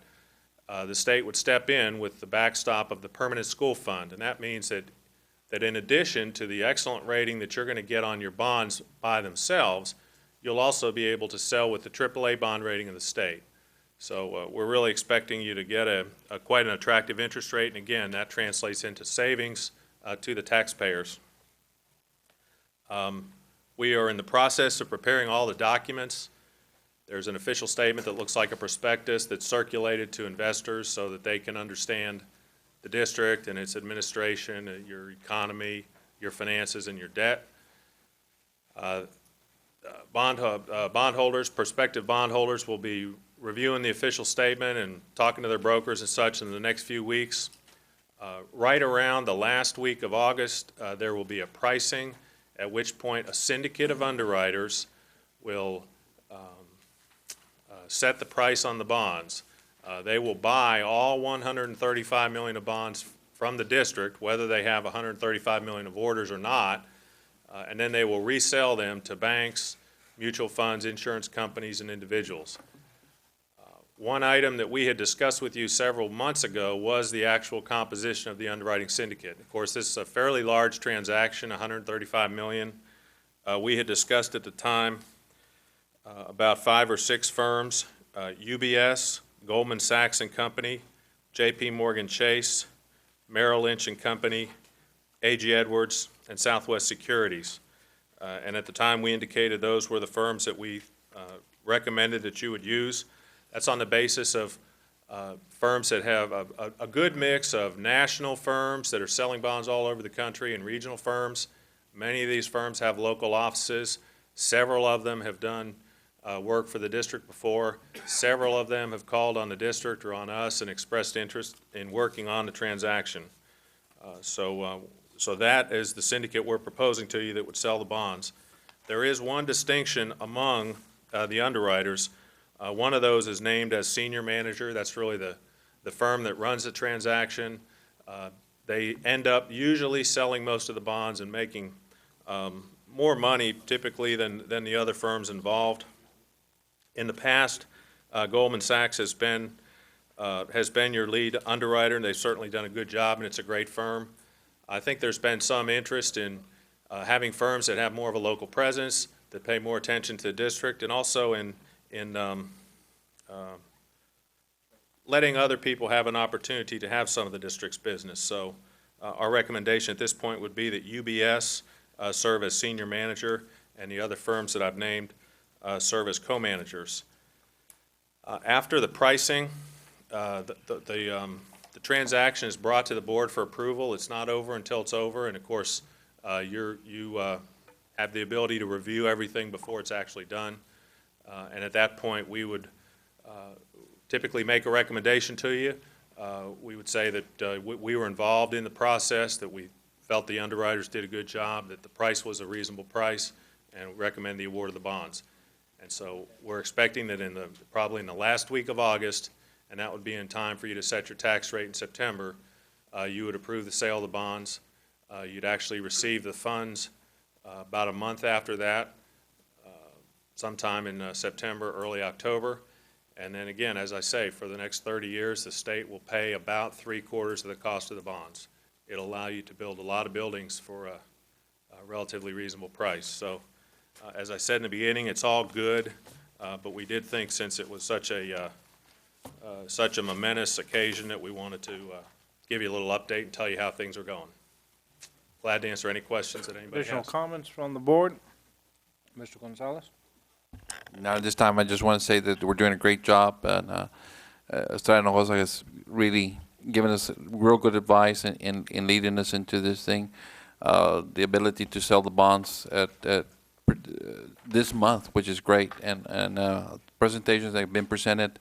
the state would step in with the backstop of the permanent school fund. And that means that in addition to the excellent rating that you're going to get on your bonds by themselves, you'll also be able to sell with the AAA bond rating of the state. So we're really expecting you to get quite an attractive interest rate, and again, that translates into savings to the taxpayers. We are in the process of preparing all the documents. There's an official statement that looks like a prospectus that's circulated to investors so that they can understand the district and its administration, your economy, your finances, and your debt. Bondholders, prospective bondholders will be reviewing the official statement and talking to their brokers and such in the next few weeks. Right around the last week of August, there will be a pricing, at which point a syndicate of underwriters will set the price on the bonds. They will buy all 135 million of bonds from the district, whether they have 135 million of orders or not, and then they will resell them to banks, mutual funds, insurance companies, and individuals. One item that we had discussed with you several months ago was the actual composition of the underwriting syndicate. Of course, this is a fairly large transaction, 135 million. We had discussed at the time about 5 or 6 firms, UBS, Goldman Sachs and Company, JP Morgan Chase, Merrill Lynch and Company, A.G. Edwards, and Southwest Securities. And at the time, we indicated those were the firms that we recommended that you would use. That's on the basis of firms that have a good mix of national firms that are selling bonds all over the country and regional firms. Many of these firms have local offices. Several of them have done work for the district before. Several of them have called on the district or on us and expressed interest in working on the transaction. So that is the syndicate we're proposing to you that would sell the bonds. There is one distinction among the underwriters. One of those is named as senior manager. That's really the firm that runs the transaction. They end up usually selling most of the bonds and making more money typically than the other firms involved. In the past, Goldman Sachs has been your lead underwriter, and they've certainly done a good job, and it's a great firm. I think there's been some interest in having firms that have more of a local presence, that pay more attention to the district, and also in letting other people have an opportunity to have some of the district's business. So our recommendation at this point would be that UBS serve as senior manager, and the other firms that I've named serve as co-managers. After the pricing, the transaction is brought to the board for approval. It's not over until it's over, and of course, you have the ability to review everything before it's actually done. And at that point, we would typically make a recommendation to you. We would say that we were involved in the process, that we felt the underwriters did a good job, that the price was a reasonable price, and recommend the award of the bonds. And so we're expecting that probably in the last week of August, and that would be in time for you to set your tax rate in September, you would approve the sale of the bonds. You'd actually receive the funds about a month after that, sometime in September, early October. And then again, as I say, for the next 30 years, the state will pay about 3/4 of the cost of the bonds. It'll allow you to build a lot of buildings for a relatively reasonable price. So as I said in the beginning, it's all good, but we did think since it was such a momentous occasion that we wanted to give you a little update and tell you how things are going. Glad to answer any questions that anybody Additional has. comments from the board? Mr. Gonzalez? Now, at this time, I just want to say that we're doing a great job, and Estrada Hinojosa has really given us real good advice in leading us into this thing. The ability to sell the bonds at this month, which is great, and presentations that have been presented.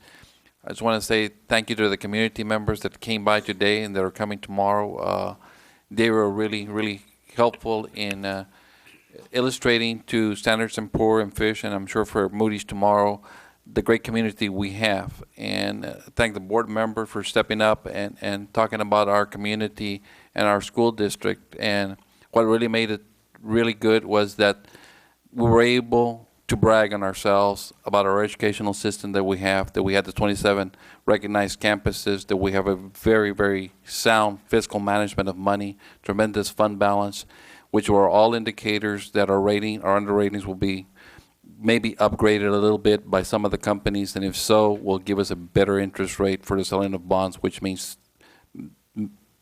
I just want to say thank you to the community members that came by today and that are coming tomorrow. They were really, really helpful in illustrating to Standards & Poor and Fish, and I'm sure for Moody's tomorrow, the great community we have. And thank the board member for stepping up and talking about our community and our school district. And what really made it really good was that we were able to brag on ourselves about our educational system that we have, that we had the 27 recognized campuses, that we have a very, very sound fiscal management of money, tremendous fund balance, which were all indicators that our under ratings will be maybe upgraded a little bit by some of the companies, and if so, will give us a better interest rate for the selling of bonds, which means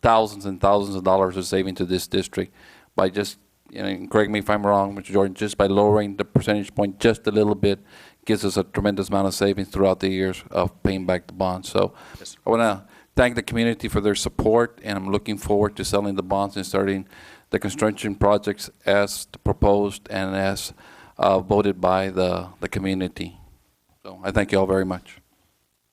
thousands and thousands of dollars of saving to this district by just and correct me if I'm wrong, Mr. Jordan, just by lowering the percentage point just a little bit gives us a tremendous amount of savings throughout the years of paying back the bonds. So I want to thank the community for their support, and I'm looking forward to selling the bonds and starting the construction projects as proposed and as voted by the community. So I thank you all very much.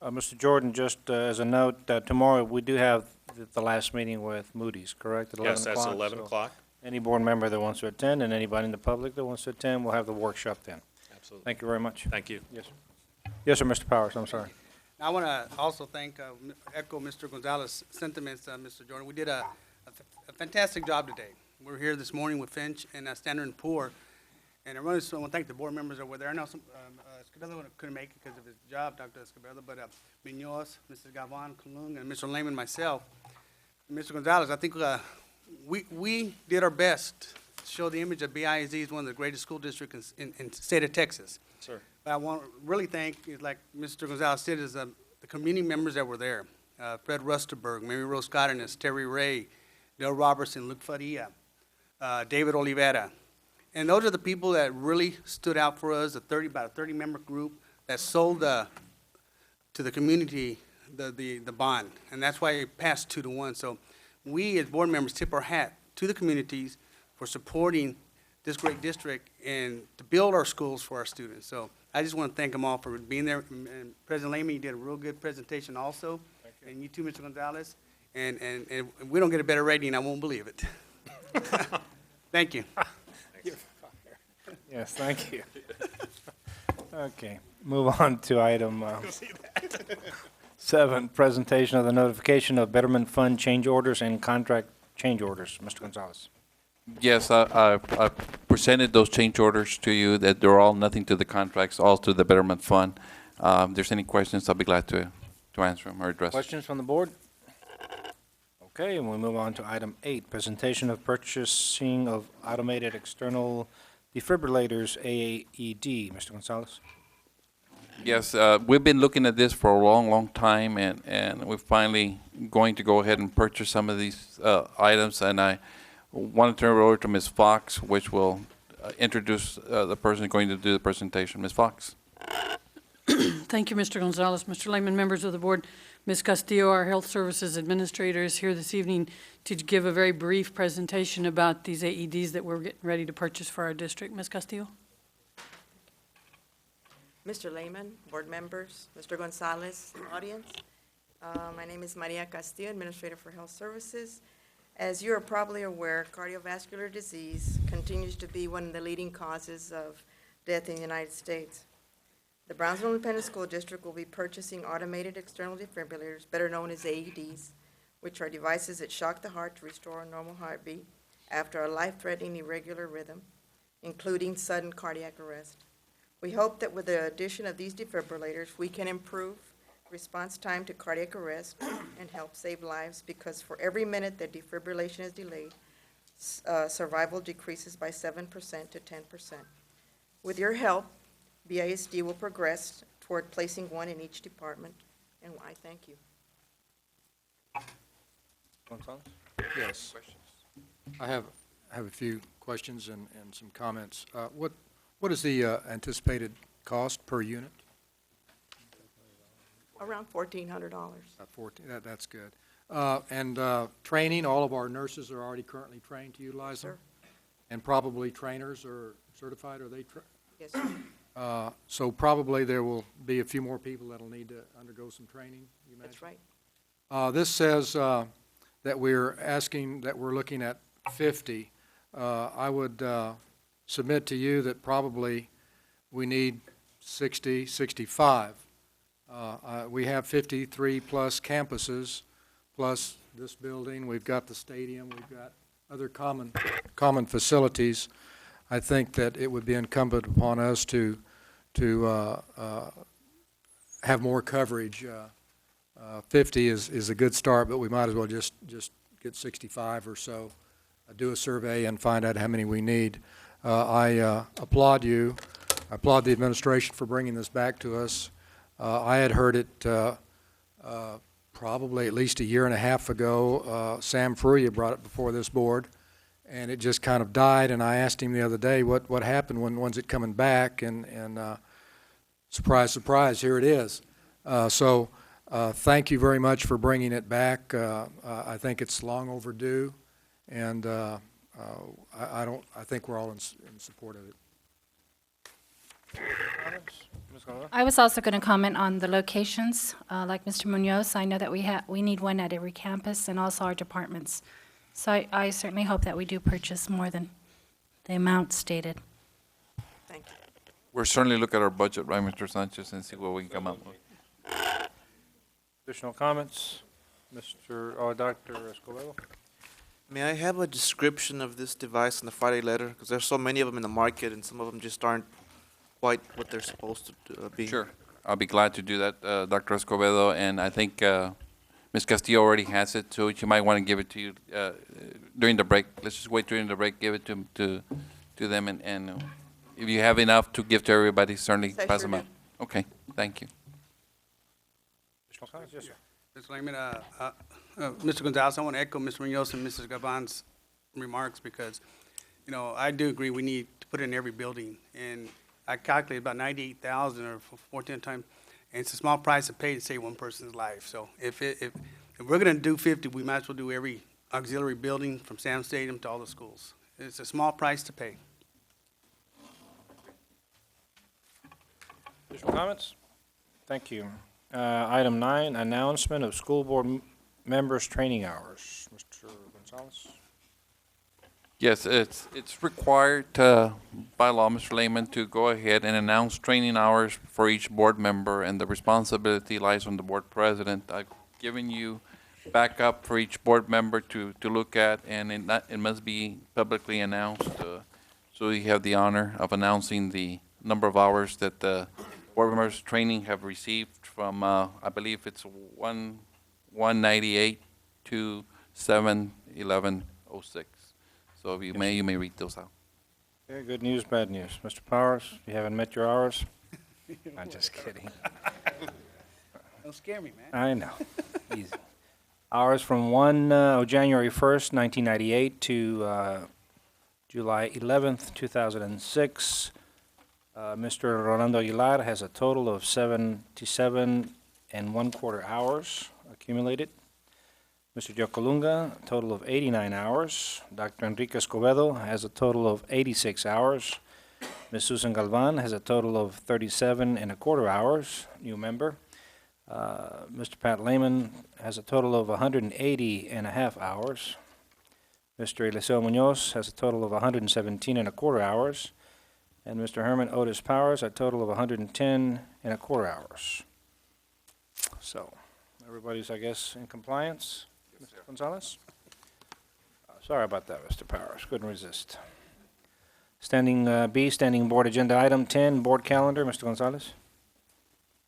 Mr. Jordan, just as a note, tomorrow we do have the last meeting with Moody's, correct? At 11 Yes, that's o'clock? 11 So o'clock. Any board member that wants to attend and anybody in the public that wants to attend, we'll have the workshop then. Absolutely. Thank you very much. Thank you. Yes, sir. Yes, sir, Mr. Powers, I'm sorry. I want to also echo Mr. Gonzalez's sentiments, Mr. Jordan. We did a fantastic job today. We're here this morning with Finch and Standard & Poor, and I really just want to thank the board members that were there. I know Escobedo couldn't make it because of his job, Dr. Escobedo, but Munoz, Mrs. Galvan, Kalung, and Mr. Lehman, myself, and Mr. Gonzalez, I think we did our best to show the image of BISD is one of the greatest school districts in the state of Texas. Sir. But I want to really thank, like Mr. Gonzalez said, is the community members that were there. Fred Rusterberg, Mary Rose Cardenas, Terry Ray, Dale Robertson, Luke Faria, David Olivera. And those are the people that really stood out for us, about a 30-member group that sold to the community the bond. And that's why it passed 2-1. So we as board members tip our hat to the communities for supporting this great district and to build our schools for our students. So I just want to thank them all for being there. And President Lehman, you did a real good presentation also. And you too, Mr. Gonzalez. And if we don't get a better rating, I won't believe it. Thank you. Yes, thank you. Okay, move on to item 7, presentation of the notification of Betterment Fund change orders and contract change orders. Mr. Gonzalez. Yes, I presented those change orders to you, that they're all nothing to the contracts, all to the Betterment Fund. If there's any questions, I'll be glad to answer them or address them. Questions from the board? Okay, and we move on to item 8, presentation of purchasing of automated external defibrillators, AED. Mr. Gonzalez? Yes, we've been looking at this for a long, long time, and we're finally going to go ahead and purchase some of these items, and I want to turn it over to Ms. Fox, which will introduce the person going to do the presentation. Ms. Fox. Thank you, Mr. Gonzalez. Mr. Lehman, members of the board, Ms. Castillo, our Health Services Administrator, is here this evening to give a very brief presentation about these AEDs that we're getting ready to purchase for our district. Ms. Castillo? Mr. Lehman, board members, Mr. Gonzalez, audience. My name is Maria Castillo, Administrator for Health Services. As you are probably aware, cardiovascular disease continues to be one of the leading causes of death in the United States. The Brownsville Independent School District will be purchasing automated external defibrillators, better known as AEDs, which are devices that shock the heart to restore a normal heartbeat after a life-threatening irregular rhythm, including sudden cardiac arrest. We hope that with the addition of these defibrillators, we can improve response time to cardiac arrest and help save lives, because for every minute that defibrillation is delayed, survival decreases by 7% to 10%. With your help, BISD will progress toward placing one in each department, and I thank you. Gonzalez? Yes. I have a few questions and some comments. What is the anticipated cost per unit? Around $1,400. 14. That's good. And training, all of our nurses are already currently trained to utilize them? Sir. And probably trainers are certified, are they? Yes, sir. So probably there will be a few more people that'll need to undergo some training, you imagine? That's right. This says that we're looking at 50. I would submit to you that probably we need 60, 65. We have 53 plus campuses, plus this building. We've got the stadium. We've got other common facilities. I think that it would be incumbent upon us to have more coverage. 50 is a good start, but we might as well just get 65 or so. Do a survey and find out how many we need. I applaud you. I applaud the administration for bringing this back to us. I had heard it probably at least a year and a half ago. Sam Fruya brought it before this board, and it just kind of died, and I asked him the other day, what happened, when's it coming back, and surprise, surprise, here it is. So thank you very much for bringing it back. I think it's long overdue, and I think we're all in support of it. I was also going to comment on the locations. Like Mr. Munoz, I know that we need one at every campus and also our departments. So I certainly hope that we do purchase more than the amount stated. Thank you. We'll certainly look at our budget, right, Mr. Sanchez, and see what we can come up with. Additional comments? Dr. Escobedo? May I have a description of this device in the Friday letter? Because there's so many of them in the market, and some of them just aren't quite what they're supposed to be. Sure. I'll be glad to do that, Dr. Escobedo, and I think Ms. Castillo already has it, so she might want to give it to you during the break. Let's just wait during the break, give it to them, and if you have enough to give to everybody, certainly pass them out. Okay, thank you. Additional comments? Yes, sir. Mr. Lehman, Mr. Gonzalez, I want to echo Mr. Munoz and Mrs. Gabon's remarks because, I do agree we need to put it in every building. And I calculate about 98,000 or 14 times, and it's a small price to pay to save one person's life. So if we're going to do 50, we might as well do every auxiliary building from Sam Stadium to all the schools. It's a small price to pay. Additional comments? Thank you. Item 9, announcement of school board members' training hours. Mr. Gonzalez? Yes, it's required by law, Mr. Lehman, to go ahead and announce training hours for each board member, and the responsibility lies on the board president. I've given you backup for each board member to look at, and it must be publicly announced. So you have the honor of announcing the number of hours that the board members' training have received from, I believe it's 198 to 7/11/06. So if you may read those out. Okay, good news, bad news. Mr. Powers, you haven't met your hours? I'm just kidding. Don't scare me, man. I know. Easy. Hours from January 1st, 1998 to July 11th, 2006. Mr. Rolando Aguilar has a total of 77 1/4 hours accumulated. Mr. Joe Colunga, a total of 89 hours. Dr. Enrique Escobedo has a total of 86 hours. Ms. Susan Galvan has a total of 37 1/4 hours, new member. Mr. Pat Lehman has a total of 180 1/2 hours. Mr. Eliseo Munoz has a total of 117 1/4 hours. And Mr. Herman Otis Powers, a total of 110 1/4 hours. So, everybody's, I guess, in compliance? Mr. Gonzalez? Sorry about that, Mr. Powers. Couldn't resist. Standing board agenda item 10, board calendar. Mr. Gonzalez?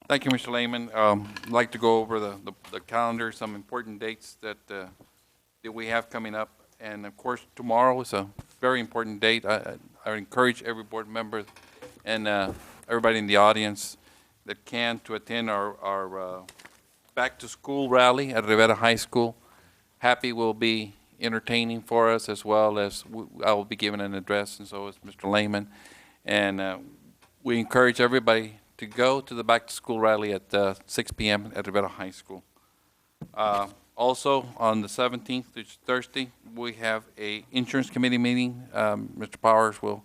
Thank you, Mr. Lehman. I'd like to go over the calendar, some important dates that we have coming up. And of course, tomorrow is a very important date. I encourage every board member and everybody in the audience that can to attend our back-to-school rally at Rivera High School. Happy will be entertaining for us, as well as I will be giving an address, and so is Mr. Lehman. And we encourage everybody to go to the back-to-school rally at 6 p.m. at Rivera High School. Also, on the 17th, which is Thursday, we have a insurance committee meeting. Mr. Powers will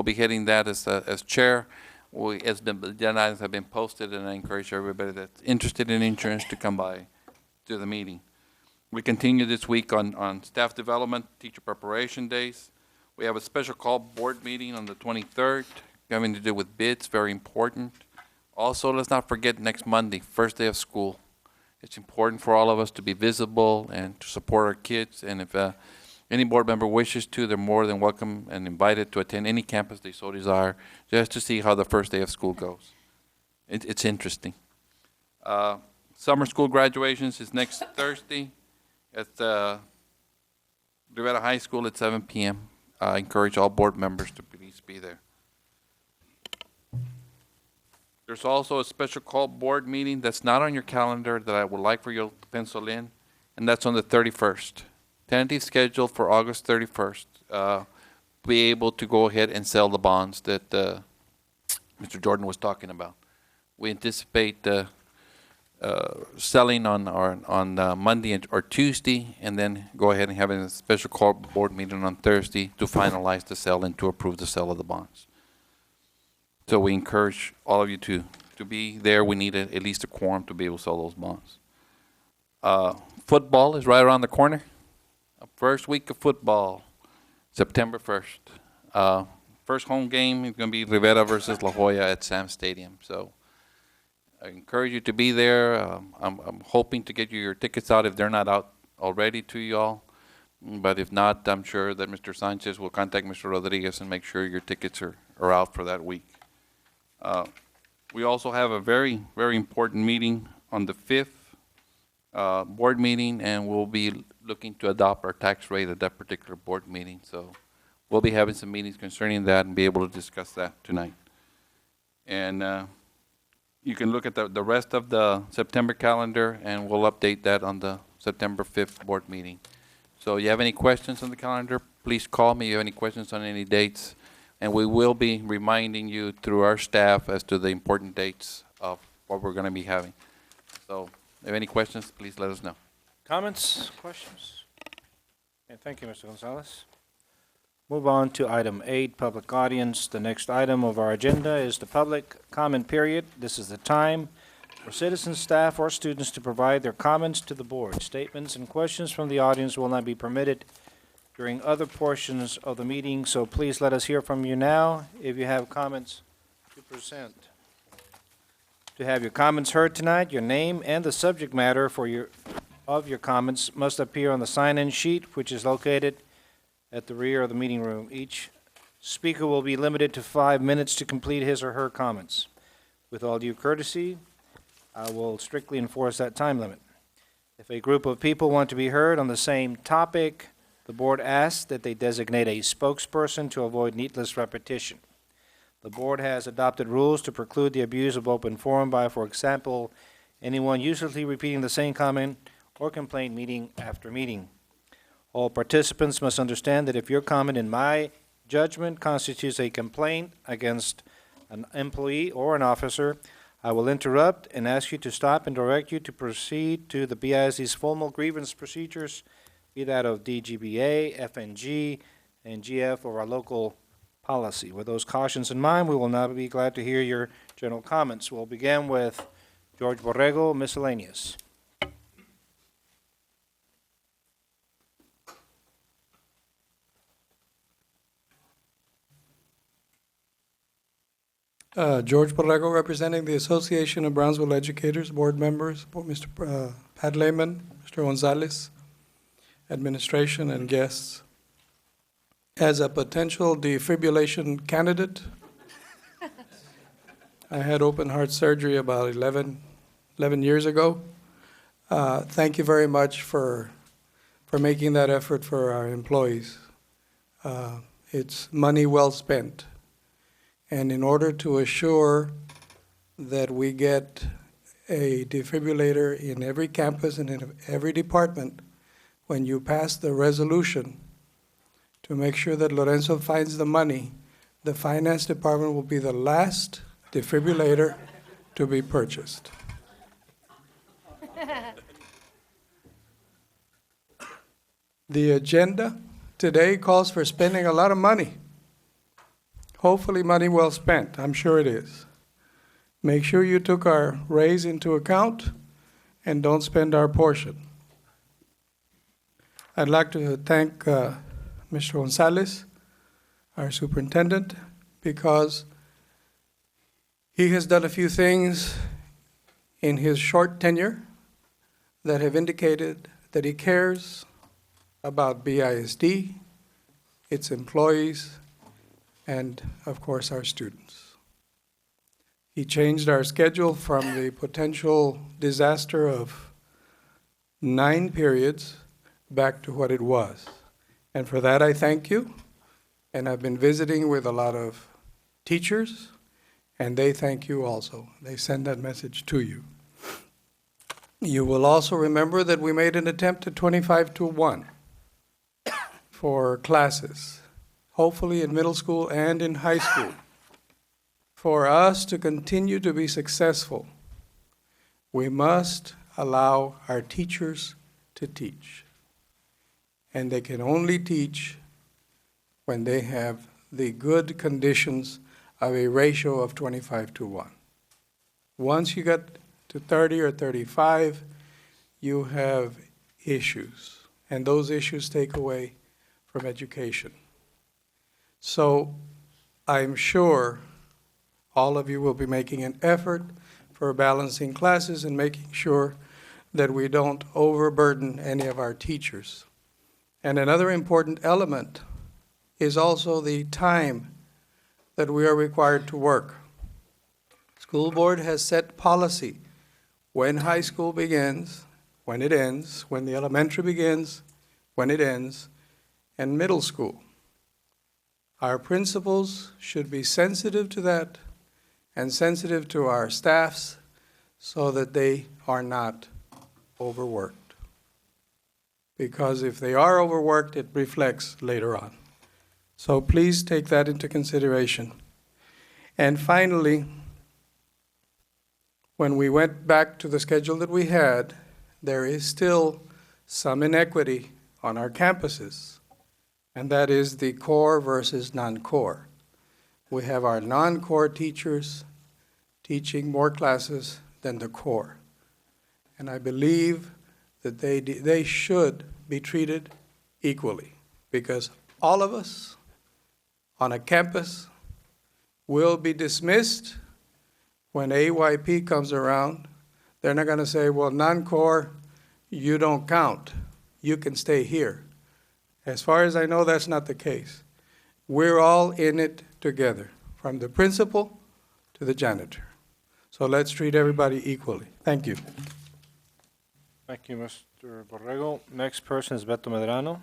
be heading that as chair. The agenda items have been posted, and I encourage everybody that's interested in insurance to come by to the meeting. We continue this week on staff development, teacher preparation days. We have a special call board meeting on the 23rd, having to do with bids, very important. Also, let's not forget next Monday, first day of school. It's important for all of us to be visible and to support our kids. And if any board member wishes to, they're more than welcome and invited to attend any campus they so desire, just to see how the first day of school goes. It's interesting. Summer school graduations is next Thursday at Rivera High School at 7 p.m. I encourage all board members to please be there. There's also a special call board meeting that's not on your calendar that I would like for you to pencil in, and that's on the 31st. tentative schedule for August 31st, be able to go ahead and sell the bonds that Mr. Jordan was talking about. We anticipate selling on Monday or Tuesday, and then go ahead and having a special call board meeting on Thursday to finalize the sale and to approve the sale of the bonds. So we encourage all of you to be there. We need at least a quorum to be able to sell those bonds. Football is right around the corner. First week of football, September 1st. First home game is going to be Rivera versus La Jolla at Sam Stadium. So I encourage you to be there. I'm hoping to get you your tickets out if they're not out already to you all. But if not, I'm sure that Mr. Sanchez will contact Mr. Rodriguez and make sure your tickets are out for that week. We also have a very, very important meeting on the 5th, board meeting, and we'll be looking to adopt our tax rate at that particular board meeting. So we'll be having some meetings concerning that and be able to discuss that tonight. And you can look at the rest of the September calendar, and we'll update that on the September 5th board meeting. So you have any questions on the calendar, please call me. You have any questions on any dates, and we will be reminding you through our staff as to the important dates of what we're going to be having. So if you have any questions, please let us know. Comments, questions? Okay, thank you, Mr. Gonzalez. Move on to item 8, public audience. The next item of our agenda is the public comment period. This is the time for citizens, staff, or students to provide their comments to the board. Statements and questions from the audience will not be permitted during other portions of the meeting, so please let us hear from you now if you have comments to present. To have your comments heard tonight, your name and the subject matter of your comments must appear on the sign-in sheet, which is located at the rear of the meeting room. Each speaker will be limited to 5 minutes to complete his or her comments. With all due courtesy, I will strictly enforce that time limit. If a group of people want to be heard on the same topic, the board asks that they designate a spokesperson to avoid needless repetition. The board has adopted rules to preclude the abuse of open forum by, for example, anyone uselessly repeating the same comment or complaint meeting after meeting. All participants must understand that if your comment, in my judgment, constitutes a complaint against an employee or an officer, I will interrupt and ask you to stop and direct you to proceed to the BISD's formal grievance procedures, be that of DGBA, FNG, and GF, or our local policy. With those cautions in mind, we will now be glad to hear your general comments. We'll begin with George Borrego, miscellaneous. George Borrego, representing the Association of Brownsville Educators, board members, Mr. Pat Lehman, Mr. Gonzalez, administration, and guests. As a potential defibrillation candidate, I had open heart surgery about 11 years ago. Thank you very much for making that effort for our employees. It's money well spent. And in order to assure that we get a defibrillator in every campus and in every department, when you pass the resolution to make sure that Lorenzo finds the money, the finance department will be the last defibrillator to be purchased. The agenda today calls for spending a lot of money. Hopefully money well spent. I'm sure it is. Make sure you took our raise into account and don't spend our portion. I'd like to thank Mr. Gonzalez, our superintendent, because he has done a few things in his short tenure that have indicated that he cares about BISD, its employees, and, of course, our students. He changed our schedule from the potential disaster of 9 periods back to what it was. And for that, I thank you. And I've been visiting with a lot of teachers, and they thank you also. They send that message to you. You will also remember that we made an attempt at 25-1. for classes, hopefully in middle school and in high school. For us to continue to be successful, we must allow our teachers to teach. And they can only teach when they have the good conditions of a ratio of 25:1. Once you get to 30 or 35, you have issues, and those issues take away from education. So I'm sure all of you will be making an effort for balancing classes and making sure that we don't overburden any of our teachers. And another important element is also the time that we are required to work. School board has set policy when high school begins, when it ends, when the elementary begins, when it ends, and middle school. Our principals should be sensitive to that and sensitive to our staffs so that they are not overworked. Because if they are overworked, it reflects later on. So please take that into consideration. And finally, when we went back to the schedule that we had, there is still some inequity on our campuses, and that is the core versus non-core. We have our non-core teachers teaching more classes than the core. And I believe that they should be treated equally, because all of us on a campus will be dismissed when AYP comes around. They're not going to say, well, non-core, you don't count. You can stay here. As far as I know, that's not the case. We're all in it together, from the principal to the janitor. So let's treat everybody equally. Thank you. Thank you, Mr. Borrego. Next person is Beto Medrano.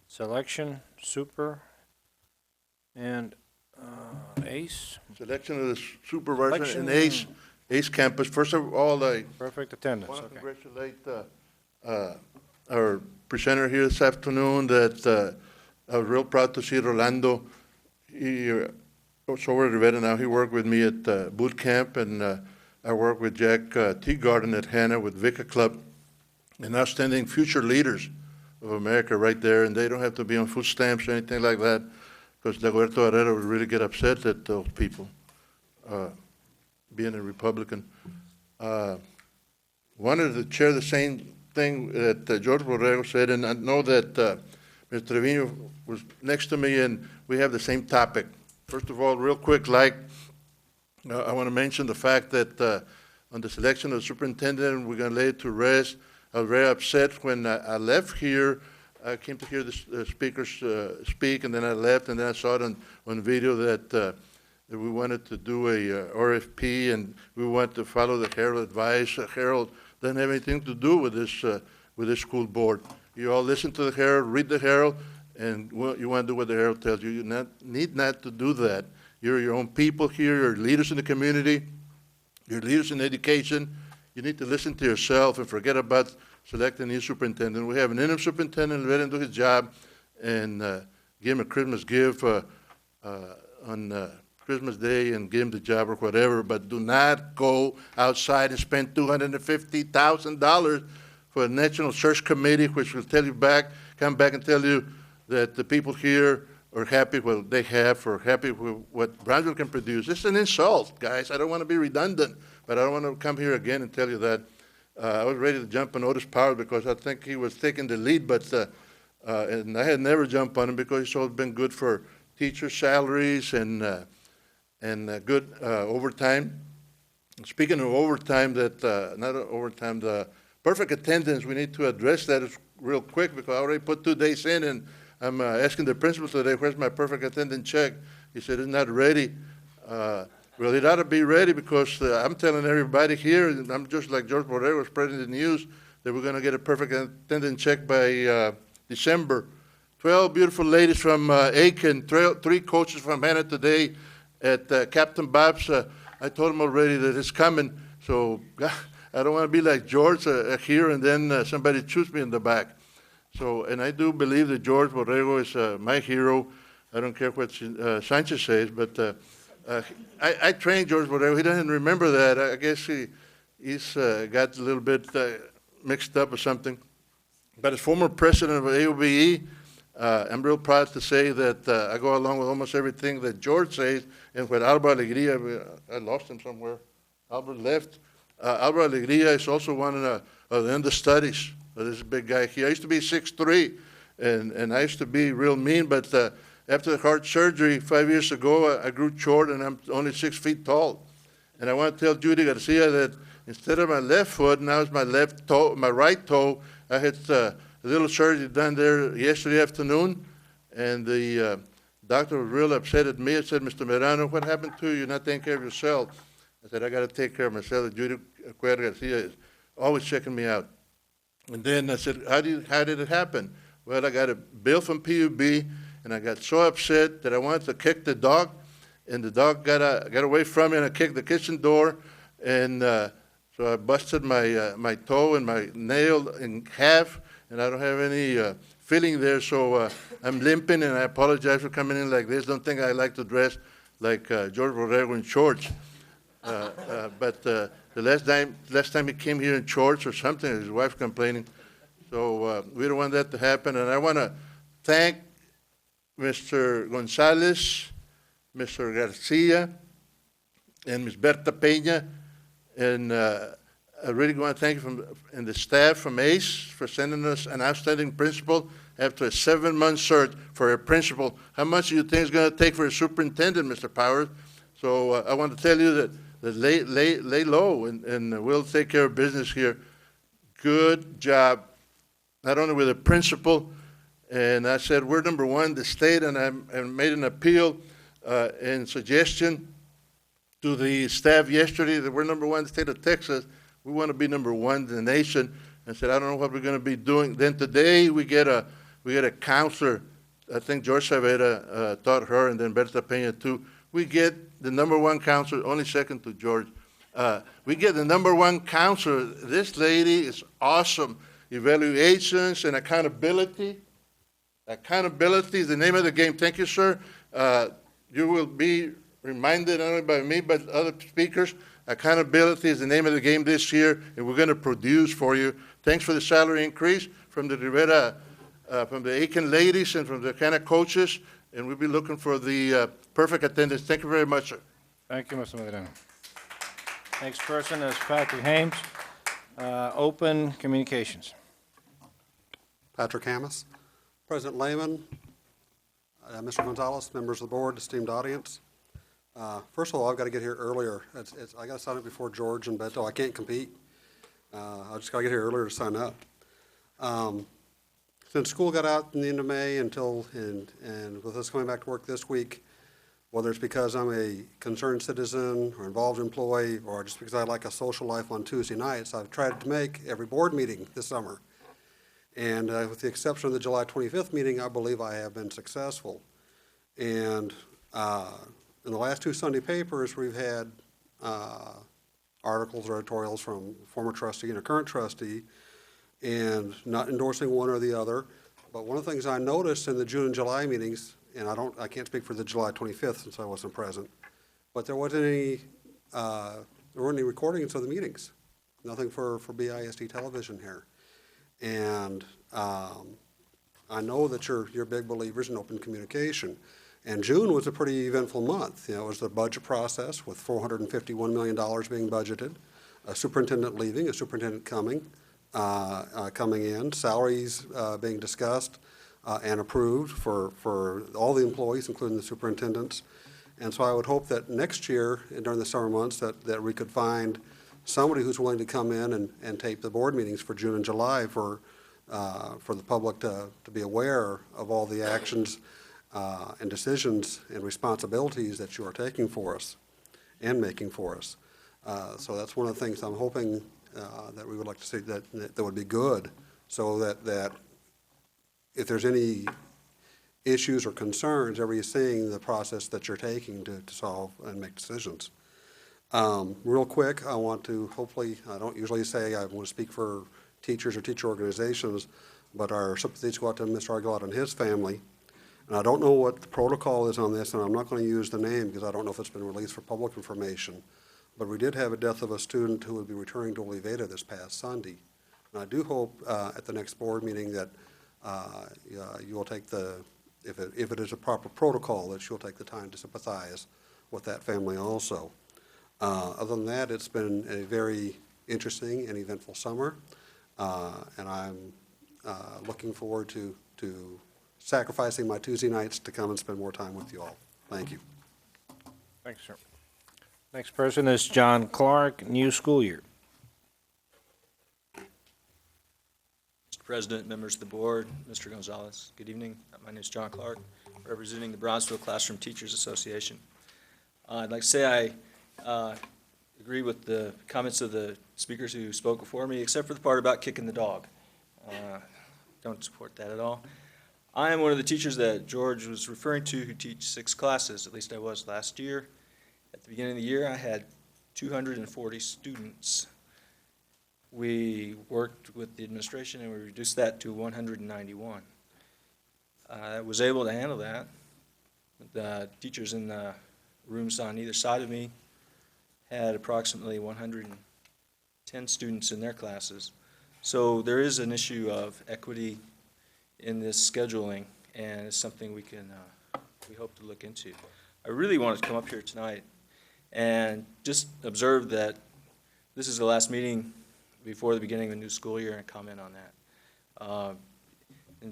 Selection, super, and ACE. Selection of the supervisor Selection. and ACE campus. First of all, I Perfect attendance, want to okay. congratulate our presenter here this afternoon. That I was real proud to see Rolando. He was over at Rivera now. He worked with me at boot camp, and I worked with Jack Teagarden at Hannah with Vica Club, and outstanding future leaders of America right there. And they don't have to be on food stamps or anything like that, because Dagoberto Herrera would really get upset at those people, being a Republican. Wanted to share the same thing that George Borrego said, and I know that Mr. Trevino was next to me, and we have the same topic. First of all, real quick, I want to mention the fact that on the selection of the superintendent, we're going to lay it to rest. I was very upset when I left here. I came to hear the speakers speak, and then I left, and then I saw it on video that we wanted to do a RFP, and we want to follow the Herald advice. Herald doesn't have anything to do with this school board. You all listen to the Herald, read the Herald, and you want to do what the Herald tells you. You need not to do that. You're your own people here. You're leaders in the community. You're leaders in education. You need to listen to yourself and forget about selecting a new superintendent. We have an interim superintendent, let him do his job, and give him a Christmas gift on Christmas Day and give him the job or whatever, but do not go outside and spend $250,000 for a national search committee, which will come back and tell you that the people here are happy with what they have or happy with what Brownsville can produce. It's an insult, guys. I don't want to be redundant, but I don't want to come here again and tell you that. I was ready to jump on Otis Powers because I think he was taking the lead, but and I had never jumped on him because he's always been good for teacher salaries and good overtime. Speaking of overtime, not overtime, the perfect attendance, we need to address that real quick because I already put 2 days in, and I'm asking the principal today, where's my perfect attendance check? He said it's not ready. Well, it ought to be ready because I'm telling everybody here, and I'm just like George Borrego spreading the news, that we're going to get a perfect attendance check by December. 12 beautiful ladies from Aiken, 3 coaches from Hannah today at Captain Bob's. I told them already that it's coming, so I don't want to be like George here and then somebody shoots me in the back. So, and I do believe that George Borrego is my hero. I don't care what Sanchez says, but I trained George Borrego. He doesn't remember that. I guess he's got a little bit mixed up or something. But as former president of AOBE, I'm real proud to say that I go along with almost everything that George says, and with Alvaro Alegria, I lost him somewhere. Albert left. Alvaro Alegria is also one of the understudies of this big guy here. I used to be 6'3", and I used to be real mean, but after the heart surgery 5 years ago, I grew short, and I'm only 6 feet tall. And I want to tell Judy Garcia that instead of my left foot, now it's my left toe, my right toe. I had a little surgery done there yesterday afternoon, and the doctor was real upset at me. I said, Mr. Merano, what happened to you? You're not taking care of yourself. I said, I got to take care of myself. Judy Garcia is always checking me out. And then I said, how did it happen? Well, I got a bill from PUB, and I got so upset that I wanted to kick the dog, and the dog got away from me, and I kicked the kitchen door, and so I busted my toe and my nail in half, and I don't have any feeling there, so I'm limping, and I apologize for coming in like this. Don't think I like to dress like George Borrego in shorts. But the last time he came here in shorts or something, his wife complaining. So we don't want that to happen. And I want to thank Mr. Gonzalez, Mr. Garcia, and Ms. Berta Peña. And I really want to thank you and the staff from ACE for sending us an outstanding principal after a 7-month search for a principal. How much do you think it's going to take for a superintendent, Mr. Powers? So I want to tell you that lay low, and we'll take care of business here. Good job, not only with the principal, and I said we're number one in the state, and I made an appeal and suggestion to the staff yesterday that we're number one in the state of Texas. We want to be number one in the nation. I said, I don't know what we're going to be doing. Then today we get a counselor. I think George Savera taught her, and then Berta Peña too. We get the number one counselor, only second to George. We get the number one counselor. This lady is awesome. Evaluations and accountability. Accountability is the name of the game. Thank you, sir. You will be reminded, not only by me, but other speakers. Accountability is the name of the game this year, and we're going to produce for you. Thanks for the salary increase from the Rivera, from the Aiken ladies and from the Cana coaches, and we'll be looking for the perfect attendance. Thank you very much, sir. Thank you, Mr. Medrano. Next person is Patrick Hames, Open Communications. Patrick Hamas. President Lehman, Mr. Gonzalez, members of the board, esteemed audience. First of all, I've got to get here earlier. I got to sign up before George and Beto. I can't compete. I just got to get here earlier to sign up. Since school got out in the end of May and with us coming back to work this week, whether it's because I'm a concerned citizen or involved employee or just because I like a social life on Tuesday nights, I've tried to make every board meeting this summer. And with the exception of the July 25th meeting, I believe I have been successful. And in the last 2 Sunday papers, we've had articles or editorials from a former trustee and a current trustee, and not endorsing one or the other. But one of the things I noticed in the June and July meetings, and I can't speak for the July 25th since I wasn't present, but there weren't any recordings of the meetings. Nothing for BISD television here. And I know that you're big believers in open communication. And June was a pretty eventful month. It was the budget process with $451 million being budgeted, a superintendent leaving, a superintendent coming in, salaries being discussed and approved for all the employees, including the superintendents. And so I would hope that next year, during the summer months, that we could find somebody who's willing to come in and tape the board meetings for June and July for the public to be aware of all the actions and decisions and responsibilities that you are taking for us and making for us. So that's one of the things I'm hoping that we would like to see that would be good, so that if there's any issues or concerns, everybody's seeing the process that you're taking to solve and make decisions. Real quick, I want to hopefully, I don't usually say I want to speak for teachers or teacher organizations, but our sympathies go out to Mr. Aguilar and his family. And I don't know what the protocol is on this, and I'm not going to use the name because I don't know if it's been released for public information. But we did have a death of a student who would be returning to Oliveta this past Sunday. And I do hope at the next board meeting that you will take if it is a proper protocol, that you'll take the time to sympathize with that family also. Other than that, it's been a very interesting and eventful summer, and I'm looking forward to sacrificing my Tuesday nights to come and spend more time with you all. Thank you. Thanks, sir. Next person is John Clark, new school year. Mr. President, members of the board, Mr. Gonzalez, good evening. My name is John Clark, representing the Brownsville Classroom Teachers Association. I'd like to say I agree with the comments of the speakers who spoke before me, except for the part about kicking the dog. Don't support that at all. I am one of the teachers that George was referring to who teach 6 classes, at least I was last year. At the beginning of the year, I had 240 students. We worked with the administration and we reduced that to 191. I was able to handle that. The teachers in the rooms on either side of me had approximately 110 students in their classes. So there is an issue of equity in this scheduling, and it's something we hope to look into. I really wanted to come up here tonight and just observe that this is the last meeting before the beginning of the new school year and comment on that.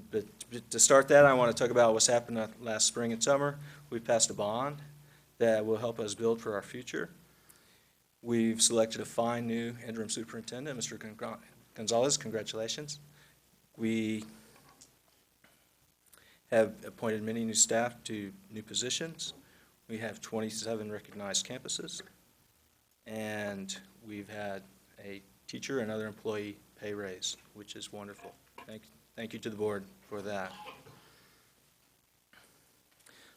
But to start that, I want to talk about what's happened last spring and summer. We passed a bond that will help us build for our future. We've selected a fine new interim superintendent, Mr. Gonzalez. Congratulations. We have appointed many new staff to new positions. We have 27 recognized campuses, and we've had a teacher and other employee pay raise, which is wonderful. Thank you to the board for that.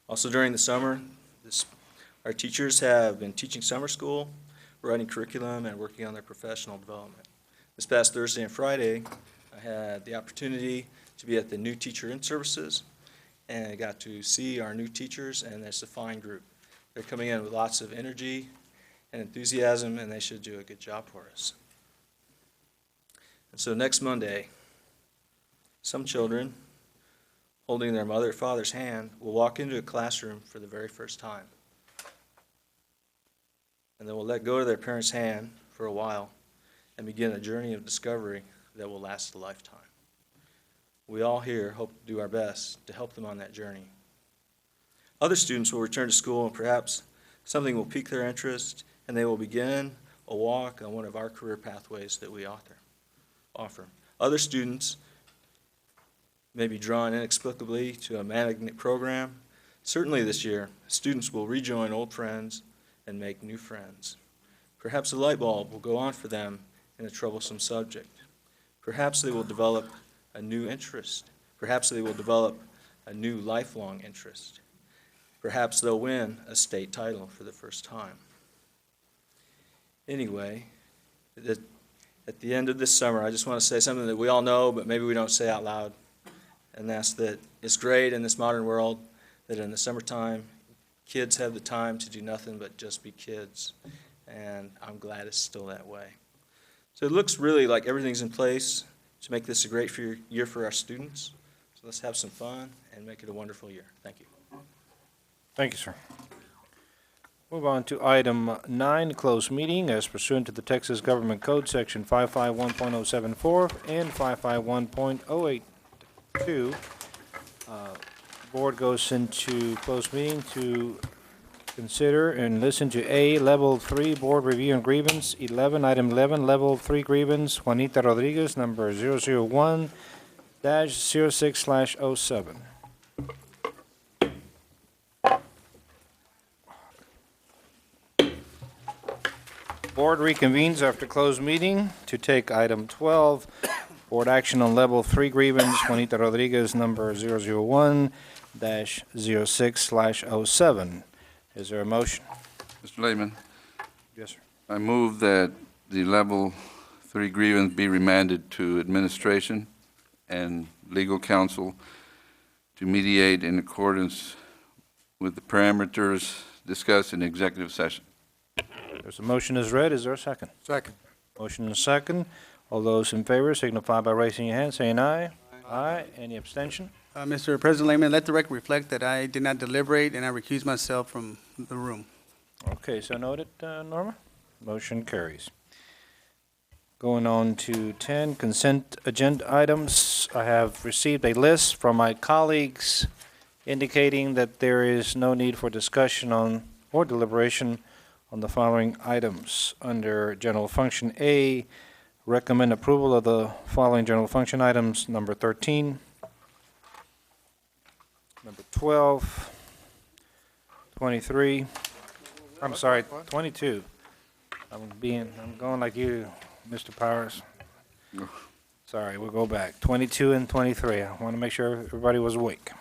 Also during the summer, our teachers have been teaching summer school, writing curriculum, and working on their professional development. This past Thursday and Friday, I had the opportunity to be at the new teacher in services, and I got to see our new teachers, and it's a fine group. They're coming in with lots of energy and enthusiasm, and they should do a good job for us. And so next Monday, some children, holding their mother or father's hand, will walk into a classroom for the very first time. And they will let go of their parents' hand for a while and begin a journey of discovery that will last a lifetime. We all here hope to do our best to help them on that journey. Other students will return to school, and perhaps something will pique their interest, and they will begin a walk on one of our career pathways that we offer. Other students may be drawn inexplicably to a magnet program. Certainly this year, students will rejoin old friends and make new friends. Perhaps a light bulb will go on for them in a troublesome subject. Perhaps they will develop a new interest. Perhaps they will develop a new lifelong interest. Perhaps they'll win a state title for the first time. Anyway, at the end of this summer, I just want to say something that we all know, but maybe we don't say out loud. And that's that it's great in this modern world that in the summertime, kids have the time to do nothing but just be kids. And I'm glad it's still that way. So it looks really like everything's in place to make this a great year for our students. So let's have some fun and make it a wonderful year. Thank you. Thank you, sir. Move on to item 9, closed meeting, as pursuant to the Texas Government Code, Section 551.074 and 551.082. Board goes into closed meeting to consider and listen to A, Level 3 Board Review and Grievance, Item 11, Level 3 Grievance, Juanita Rodriguez, number 001-06/07. Board reconvenes after closed meeting to take item 12, board action on level 3 grievance, Juanita Rodriguez, number 001-06/07. Is there a motion? Mr. Lehman, Yes, sir. I move that the level 3 grievance be remanded to administration and legal counsel to mediate in accordance with the parameters discussed in executive session. There's a motion is read. Is there a second? Second. Motion and second. All those in favor signify by raising your hand, saying aye. Aye. Any abstention? Mr. President Lehman, let the record reflect that I did not deliberate and I recused myself from the room. Okay, so noted, Norma. Motion carries. Going on to 10, consent agenda items. I have received a list from my colleagues indicating that there is no need for discussion on or deliberation on the following items. Under General Function A, recommend approval of the following general function items, number 13, number 12, 23, I'm sorry, 22. I'm going like you, Mr. Powers. Sorry, we'll go back. 22 and 23. I want to make sure everybody was awake.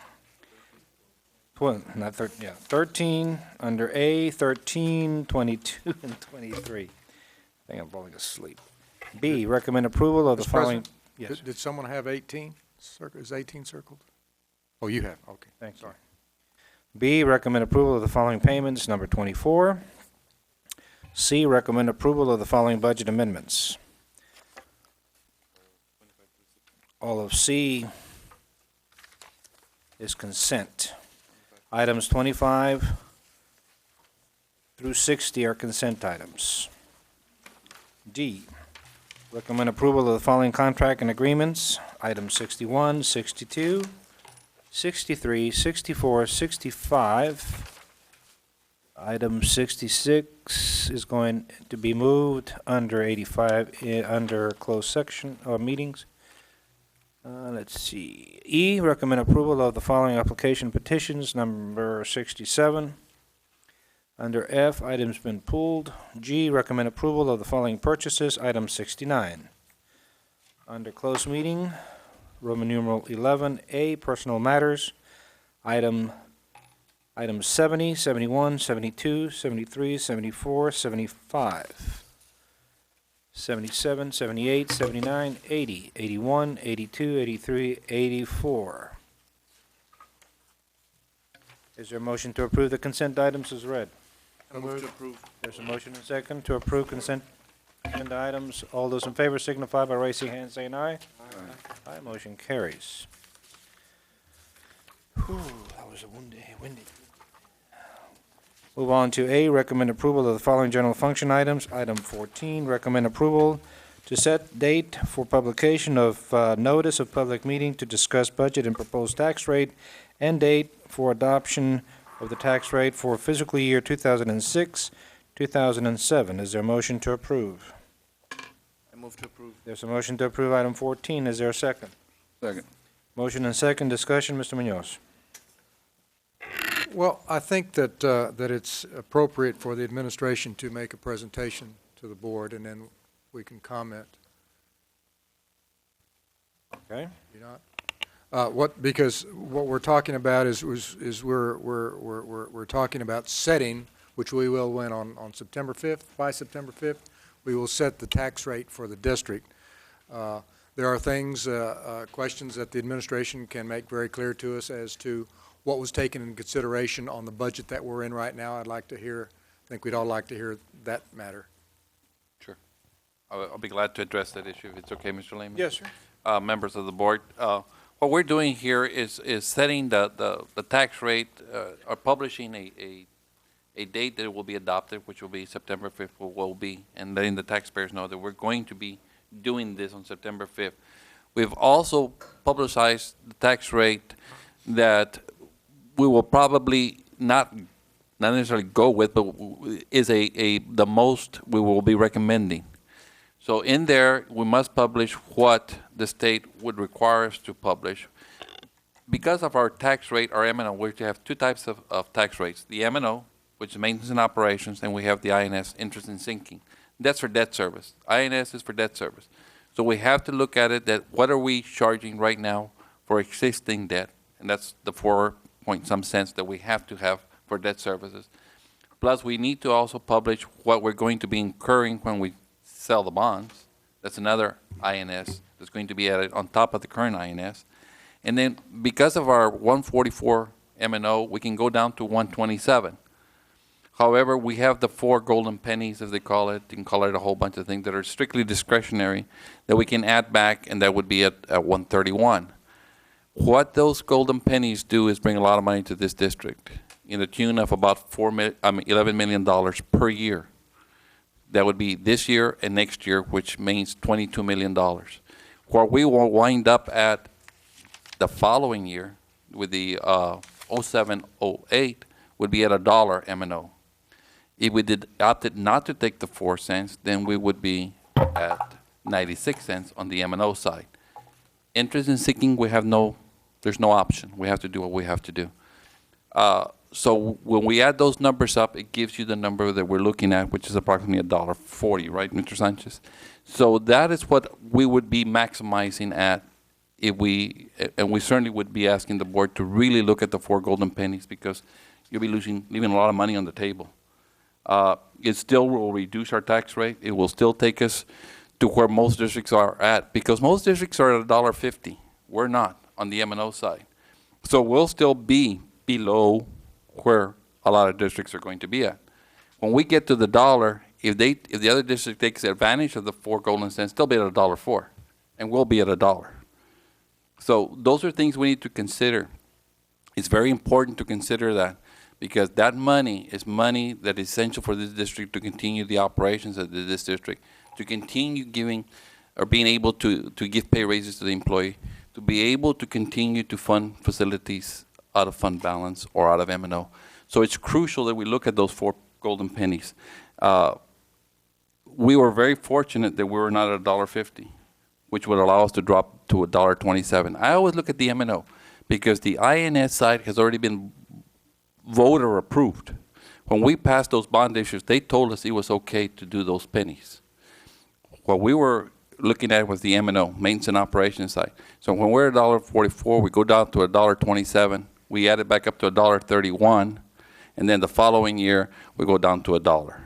13, under A, 13, 22, and 23. I think I'm falling asleep. B, recommend approval of the Mr. following. President, did someone have 18? Is 18 circled? Oh, you have, okay. Thank you. B, recommend approval of the following payments, number 24. C, recommend approval of the following budget amendments. All of C is consent. Items 25 through 60 are consent items. D, recommend approval of the following contract and agreements. Items 61, 62, 63, 64, 65. Item 66 is going to be moved under 85, under closed section or meetings. Let's see. E, recommend approval of the following application petitions, number 67. Under F, items been pulled. G, recommend approval of the following purchases, item 69. Under closed meeting, Roman numeral 11A, personal matters, items 70, 71, 72, 73, 74, 75, 77, 78, 79, 80, 81, 82, 83, 84. Is there a motion to approve the consent items as read? I move to approve. There's a motion and second to approve consent agenda items. All those in favor signify by raising hands, saying aye. Aye, motion carries. Whew, that was a windy. Move on to A, recommend approval of the following general function items. Item 14, recommend approval to set date for publication of notice of public meeting to discuss budget and proposed tax rate and date for adoption of the tax rate for fiscal year 2006, 2007. Is there a motion to approve? I move to approve. There's a motion to approve item 14. Is there a second? Second. Motion and second discussion. Mr. Munoz. Well, I think that, that it's appropriate for the administration to make a presentation to the board, and then we can comment. Okay. You not? Because what we're talking about is we're talking about setting, which we will win on September 5th. By September 5th, we will set the tax rate for the district. There are things, questions that the administration can make very clear to us as to what was taken into consideration on the budget that we're in right now. I'd like to hear, I think we'd all like to hear that matter. Sure. I'll be glad to address that issue if it's okay, Mr. Lehman. Yes, sir. Members of the board, what we're doing here is setting the tax rate, or publishing a date that it will be adopted, which will be September 5th, will be, and letting the taxpayers know that we're going to be doing this on September 5th. We've also publicized the tax rate that we will probably not necessarily go with, but is the most we will be recommending. So in there, we must publish what the state would require us to publish. Because of our tax rate, our M&O, we have two types of tax rates. The M&O, which is maintenance and operations, and we have the INS, interest and sinking. That's for debt service. INS is for debt service. So we have to look at it that what are we charging right now for existing debt? And that's the 4-point-some cents that we have to have for debt services. Plus, we need to also publish what we're going to be incurring when we sell the bonds. That's another INS that's going to be added on top of the current INS. And then because of our 144 M&O, we can go down to 127. However, we have the 4 golden pennies, as they call it. You can call it a whole bunch of things that are strictly discretionary that we can add back, and that would be at 131. What those golden pennies do is bring a lot of money to this district in the tune of about $11 million per year. That would be this year and next year, which means $22 million. Where we will wind up at the following year with the 07-08 would be at $1 M&O. If we opted not to take the 4 cents, then we would be at 96 cents on the M&O side. Interest in seeking, there's no option. We have to do what we have to do. So when we add those numbers up, it gives you the number that we're looking at, which is approximately $1.40, right, Mr. Sanchez? So that is what we would be maximizing at and we certainly would be asking the board to really look at the 4 golden pennies, because you'll be leaving a lot of money on the table. It still will reduce our tax rate. It will still take us to where most districts are at, because most districts are at $1.50. We're not on the M&O side. So we'll still be below where a lot of districts are going to be at. When we get to the dollar, if the other district takes advantage of the 4 golden cents, they'll be at $1.04, and we'll be at $1. So those are things we need to consider. It's very important to consider that, because that money is money that is essential for this district to continue the operations of this district, to continue giving or being able to give pay raises to the employee, to be able to continue to fund facilities out of fund balance or out of M&O. So it's crucial that we look at those 4 golden pennies. We were very fortunate that we were not at $1.50, which would allow us to drop to $1.27. I always look at the M&O, because the INS side has already been voter approved. When we passed those bond issues, they told us it was okay to do those pennies. What we were looking at was the M&O, maintenance and operations side. So when we're at $1.44, we go down to $1.27. We add it back up to $1.31, and then the following year we go down to $1.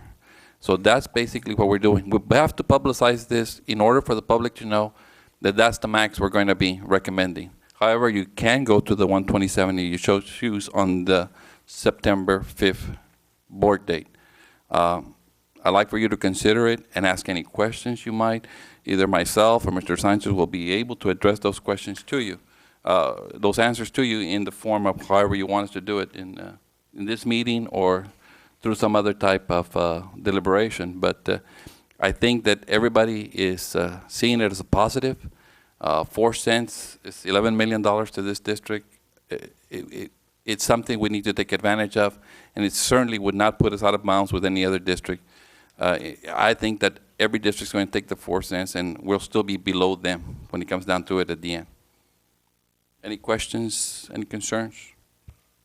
So that's basically what we're doing. We have to publicize this in order for the public to know that that's the max we're going to be recommending. However, you can go to the 127 if you choose on the September 5th board date. I'd like for you to consider it and ask any questions you might. Either myself or Mr. Sanchez will be able to address those questions to you, those answers to you in the form of however you want us to do it in this meeting or through some other type of deliberation. But I think that everybody is seeing it as a positive. 4 cents is $11 million to this district. It's something we need to take advantage of, and it certainly would not put us out of bounds with any other district. I think that every district is going to take the 4 cents, and we'll still be below them when it comes down to it at the end. Any questions, any concerns?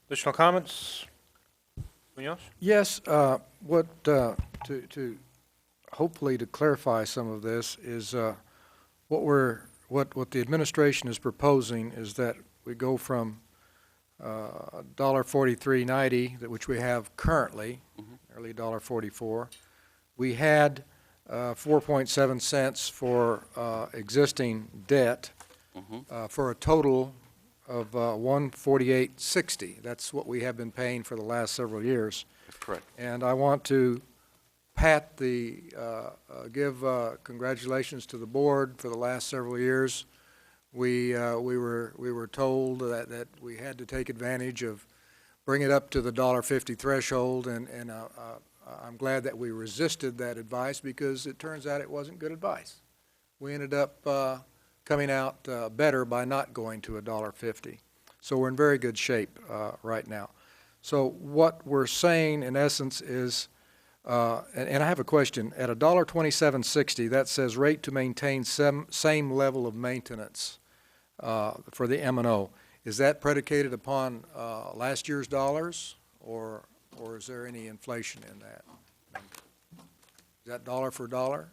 Additional comments? Munoz? Yes, to hopefully to clarify some of this is what the administration is proposing is that we go from $1.43.90, which we have currently, nearly $1.44. We had 4.7 cents for existing debt for a total of 148.60. That's what we have been paying for the last several years. That's correct. And I want to give congratulations to the board for the last several years. We were told that we had to take advantage of bring it up to the $1.50 threshold, and I'm glad that we resisted that advice, because it turns out it wasn't good advice. We ended up coming out better by not going to $1.50. So we're in very good shape right now. So what we're saying in essence is, and I have a question, at $1.2760, that says rate to maintain same level of maintenance for the M&O. Is that predicated upon last year's dollars, or is there any inflation in that? Is that dollar for dollar?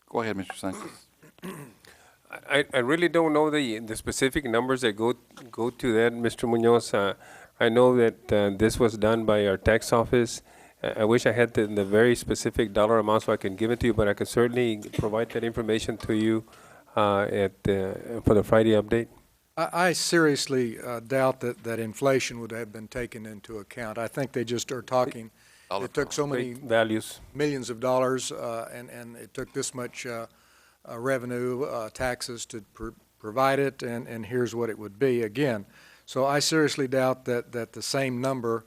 Go ahead, Mr. Sanchez. I really don't know the specific numbers that go to that, Mr. Munoz. I know that this was done by our tax office. I wish I had the very specific dollar amount so I can give it to you, but I can certainly provide that information to you for the Friday update. I seriously doubt that inflation would have been taken into account. I think they just are talking, it took so many Values. millions of dollars, and it took this much revenue, taxes to provide it, and here's what it would be again. So I seriously doubt that the same number,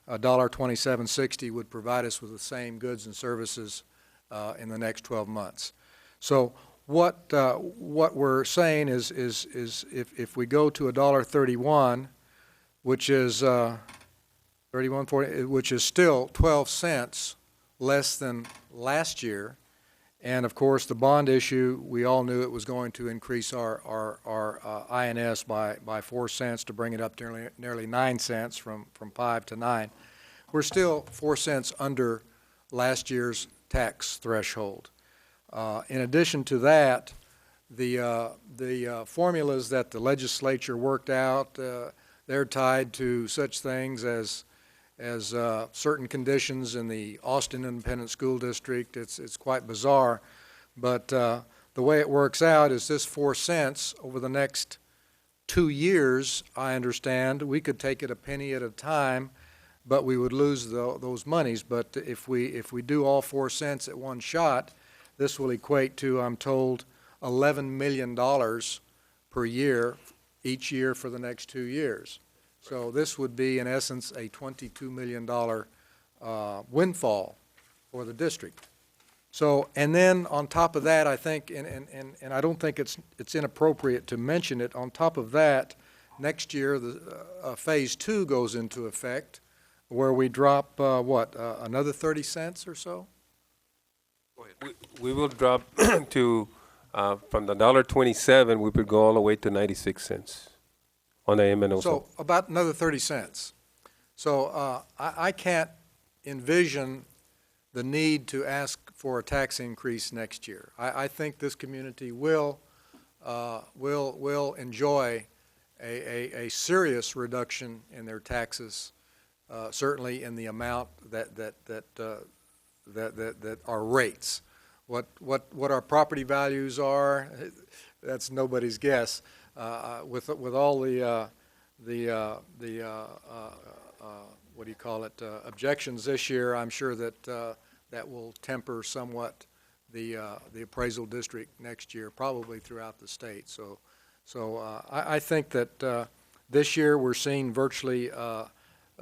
$1.2760, would provide us with the same goods and services in the next 12 months. So what we're saying is if we go to $1.31, which is 31.40, which is still 12 cents less than last year, and of course the bond issue, we all knew it was going to increase our INS by 4 cents to bring it up to nearly 9 cents from 5 to 9. We're still 4 cents under last year's tax threshold. In addition to that, the formulas that the legislature worked out, they're tied to such things as certain conditions in the Austin Independent School District. It's quite bizarre, but the way it works out is this 4 cents over the next 2 years, I understand, we could take it a penny at a time, but we would lose those monies. But if we do all 4 cents at one shot, this will equate to, I'm told, $11 million per year, each year for the next 2 years. So this would be, in essence, a $22 million windfall for the district. So, and then on top of that, I think, and I don't think it's inappropriate to mention it, on top of that, next year, Phase 2 goes into effect, where we drop, another 30 cents or so? We will drop to, from the $1.27, we would go all the way to 96 cents on the M&O. So about another 30 cents. So I can't envision the need to ask for a tax increase next year. I think this community will enjoy a serious reduction in their taxes, certainly in the amount that our rates. What our property values are, that's nobody's guess. With all the what do you call it, objections this year, I'm sure that that will temper somewhat the appraisal district next year, probably throughout the state. So I think that this year we're seeing virtually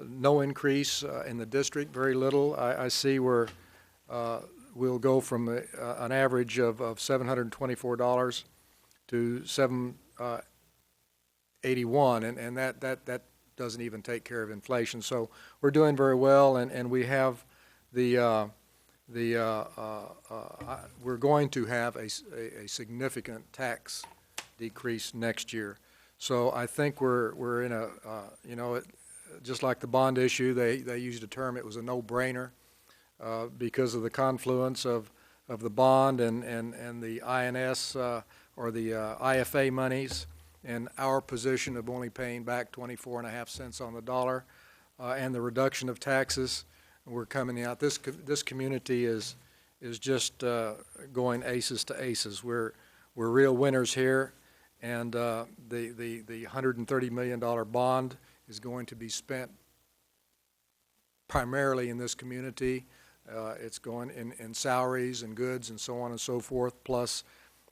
no increase in the district, very little. I see where we'll go from an average of $724 to $781, and that doesn't even take care of inflation. So we're doing very well, and we have we're going to have a significant tax decrease next year. So I think we're in a just like the bond issue, they used a term, it was a no-brainer because of the confluence of the bond and the INS or the IFA monies, and our position of only paying back 24.5 cents on the dollar, and the reduction of taxes. We're coming out. This community is just going aces to aces. We're real winners here, and the $130 million bond is going to be spent primarily in this community. It's going in salaries and goods and so on and so forth, plus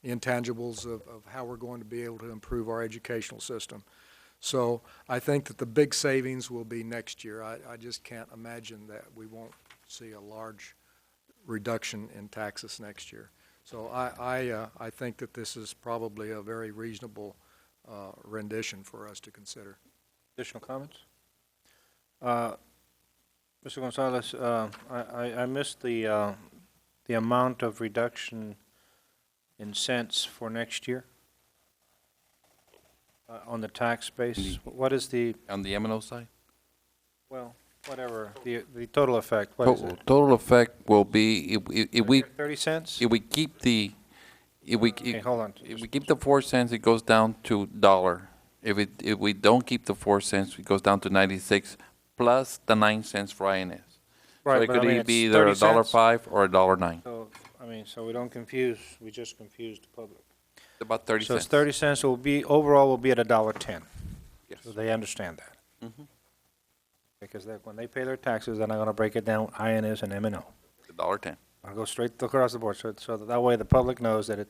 the intangibles of how we're going to be able to improve our educational system. So I think that the big savings will be next year. I just can't imagine that we won't see a large reduction in taxes next year. So I think that this is probably a very reasonable rendition for us to consider. Additional comments? Mr. Gonzalez, I missed the amount of reduction in cents for next year on the tax base. What is the... On the M&O side? Well, whatever, the total effect, what is it? Total effect will be, if we... 30 cents? If we keep the... Okay, hold on. If we keep the 4 cents, it goes down to $1. If we don't keep the 4 cents, it goes down to 96 plus the 9 cents for INS. Right, So it but I could mean, be it's either 30 cents. $1.05 or $1.09. So, so we don't confuse, we just confuse the public. About 30 So cents. it's 30 cents will be, overall will be at $1.10. Yes. So they understand that. Mhm. Because when they pay their taxes, they're not gonna break it down, INS and M&O. $1.10. I'll go straight across the board, so that way the public knows that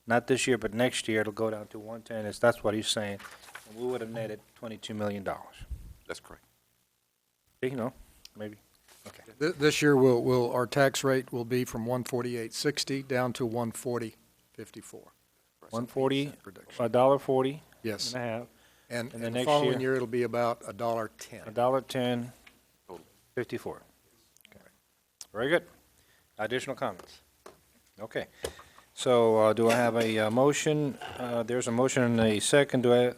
not this year, but next year, it'll go down to 110, that's what he's saying. And we would have netted $22 million. That's correct. You know, maybe, okay. This year, our tax rate will be from 148.60 down to 140.54. 140, Prediction. $1.40 Yes. and a half. And the the next following year, it'll be about $1.10. $1.10, 54. Okay. Very good. Additional comments? Okay. So, do I have a motion? There's a motion and a second. I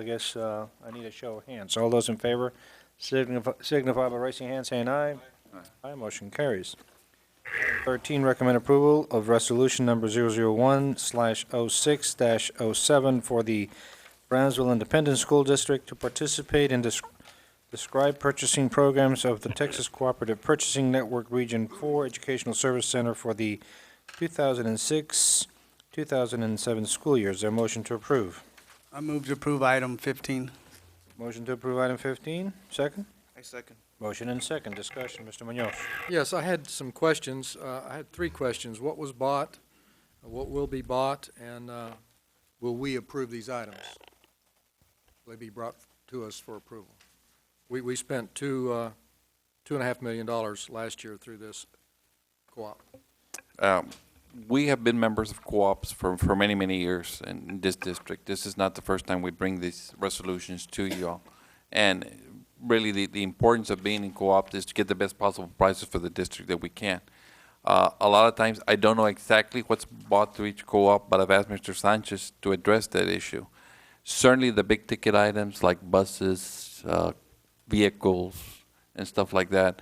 guess, I need a show of hands. All those in favor signify by raising hand, saying aye. Aye, motion carries. 13, recommend approval of resolution number 001/06-07 for the Brownsville Independent School District to participate in described purchasing programs of the Texas Cooperative Purchasing Network Region 4 Educational Service Center for the 2006-2007 school year. Is there a motion to approve? I move to approve item 15. Motion to approve item 15, second? I second. Motion and second, discussion, Mr. Munoz. Yes, I had some questions. I had 3 questions. What was bought, what will be bought, and will we approve these items? Will they be brought to us for approval? We spent $2.5 million last year through this co-op. We have been members of co-ops for many, many years in this district. This is not the first time we bring these resolutions to you all. And really, the importance of being in co-op is to get the best possible prices for the district that we can. A lot of times, I don't know exactly what's bought through each co-op, but I've asked Mr. Sanchez to address that issue. Certainly, the big ticket items like buses, vehicles, and stuff like that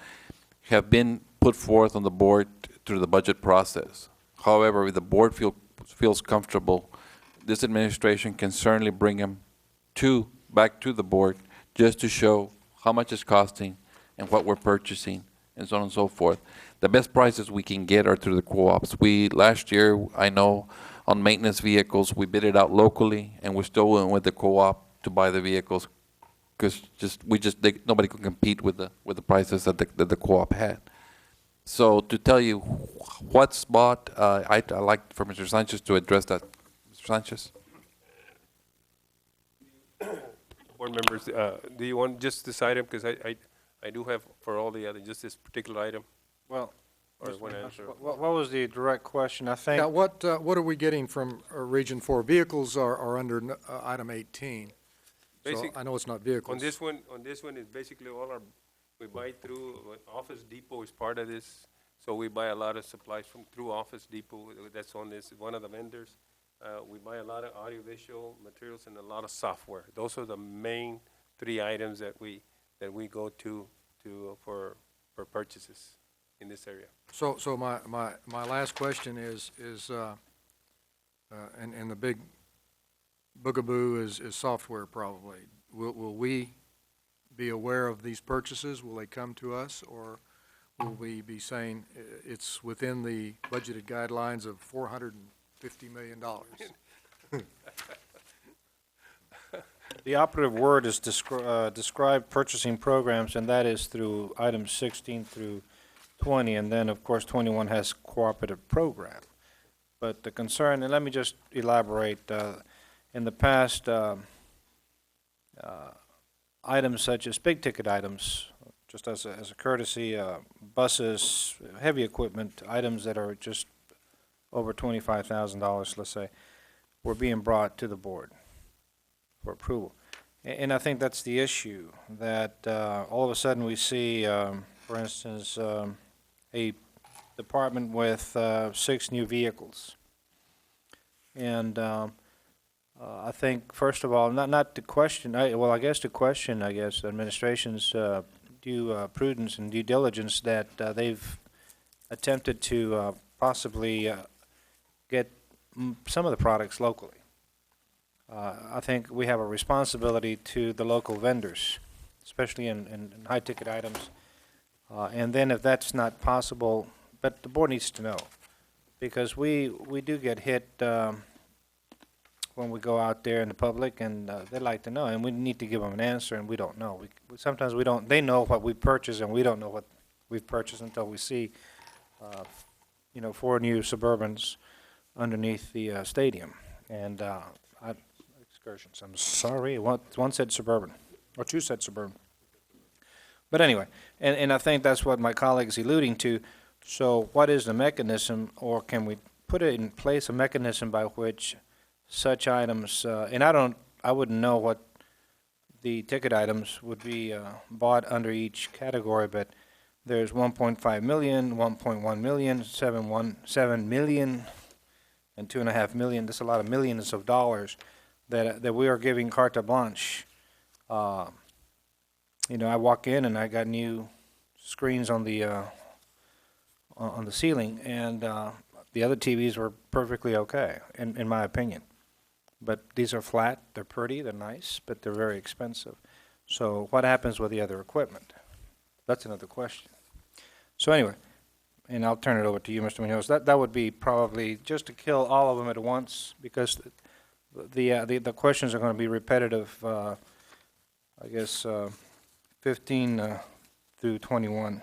have been put forth on the board through the budget process. However, if the board feels comfortable, this administration can certainly bring them back to the board just to show how much it's costing and what we're purchasing and so on and so forth. The best prices we can get are through the co-ops. Last year, I know on maintenance vehicles, we bid it out locally, and we still went with the co-op to buy the vehicles because nobody could compete with the prices that the co-op had. So to tell you what's bought, I'd like for Mr. Sanchez to address that. Mr. Sanchez? Board members, do you want just this item? Because I do have for all the other, just this particular item. Well, Or one answer. what was the direct question? I think. Yeah, what are we getting from Region 4? Vehicles are under item 18. So I know it's not vehicles. On this one is basically we buy through, Office Depot is part of this. So we buy a lot of supplies through Office Depot, that's on this, one of the vendors. We buy a lot of audiovisual materials and a lot of software. Those are the main 3 items that we go to for purchases in this area. So my last question is and the big boogaboo is software probably. Will we be aware of these purchases? Will they come to us, or will we be saying it's within the budgeted guidelines of $450 million? The operative word is describe purchasing programs, and that is through items 16 through 20, and then, of course, 21 has cooperative program. But the concern, and let me just elaborate, in the past, items such as big-ticket items, just as a courtesy, buses, heavy equipment, items that are just over $25,000, let's say, were being brought to the board for approval. And I think that's the issue, that all of a sudden we see, for instance, a department with 6 new vehicles. And I think, first of all, not to question, I guess to question, administration's due prudence and due diligence that they've attempted to possibly get some of the products locally. I think we have a responsibility to the local vendors, especially in high-ticket items. And then if that's not possible, but the board needs to know, because we do get hit when we go out there in the public, and they like to know, and we need to give them an answer, and we don't know. Sometimes we don't, they know what we purchased, and we don't know what we've purchased until we see, 4 new Suburbans underneath the stadium. And excursions, I'm sorry, one said Suburban, or 2 said Suburban. But anyway, and I think that's what my colleague is alluding to. So what is the mechanism, or can we put it in place, a mechanism by which such items, and I wouldn't know what the ticket items would be bought under each category, but there's 1.5 million, 1.1 million, 7 million, and 2.5 million. That's a lot of millions of dollars that we are giving carte blanche. I walk in and I got new screens on the ceiling, and the other TVs were perfectly okay, in my opinion. But these are flat, they're pretty, they're nice, but they're very expensive. So what happens with the other equipment? That's another question. So anyway, and I'll turn it over to you, Mr. Munoz. That would be probably just to kill all of them at once, because the questions are going to be repetitive, 15 through 21.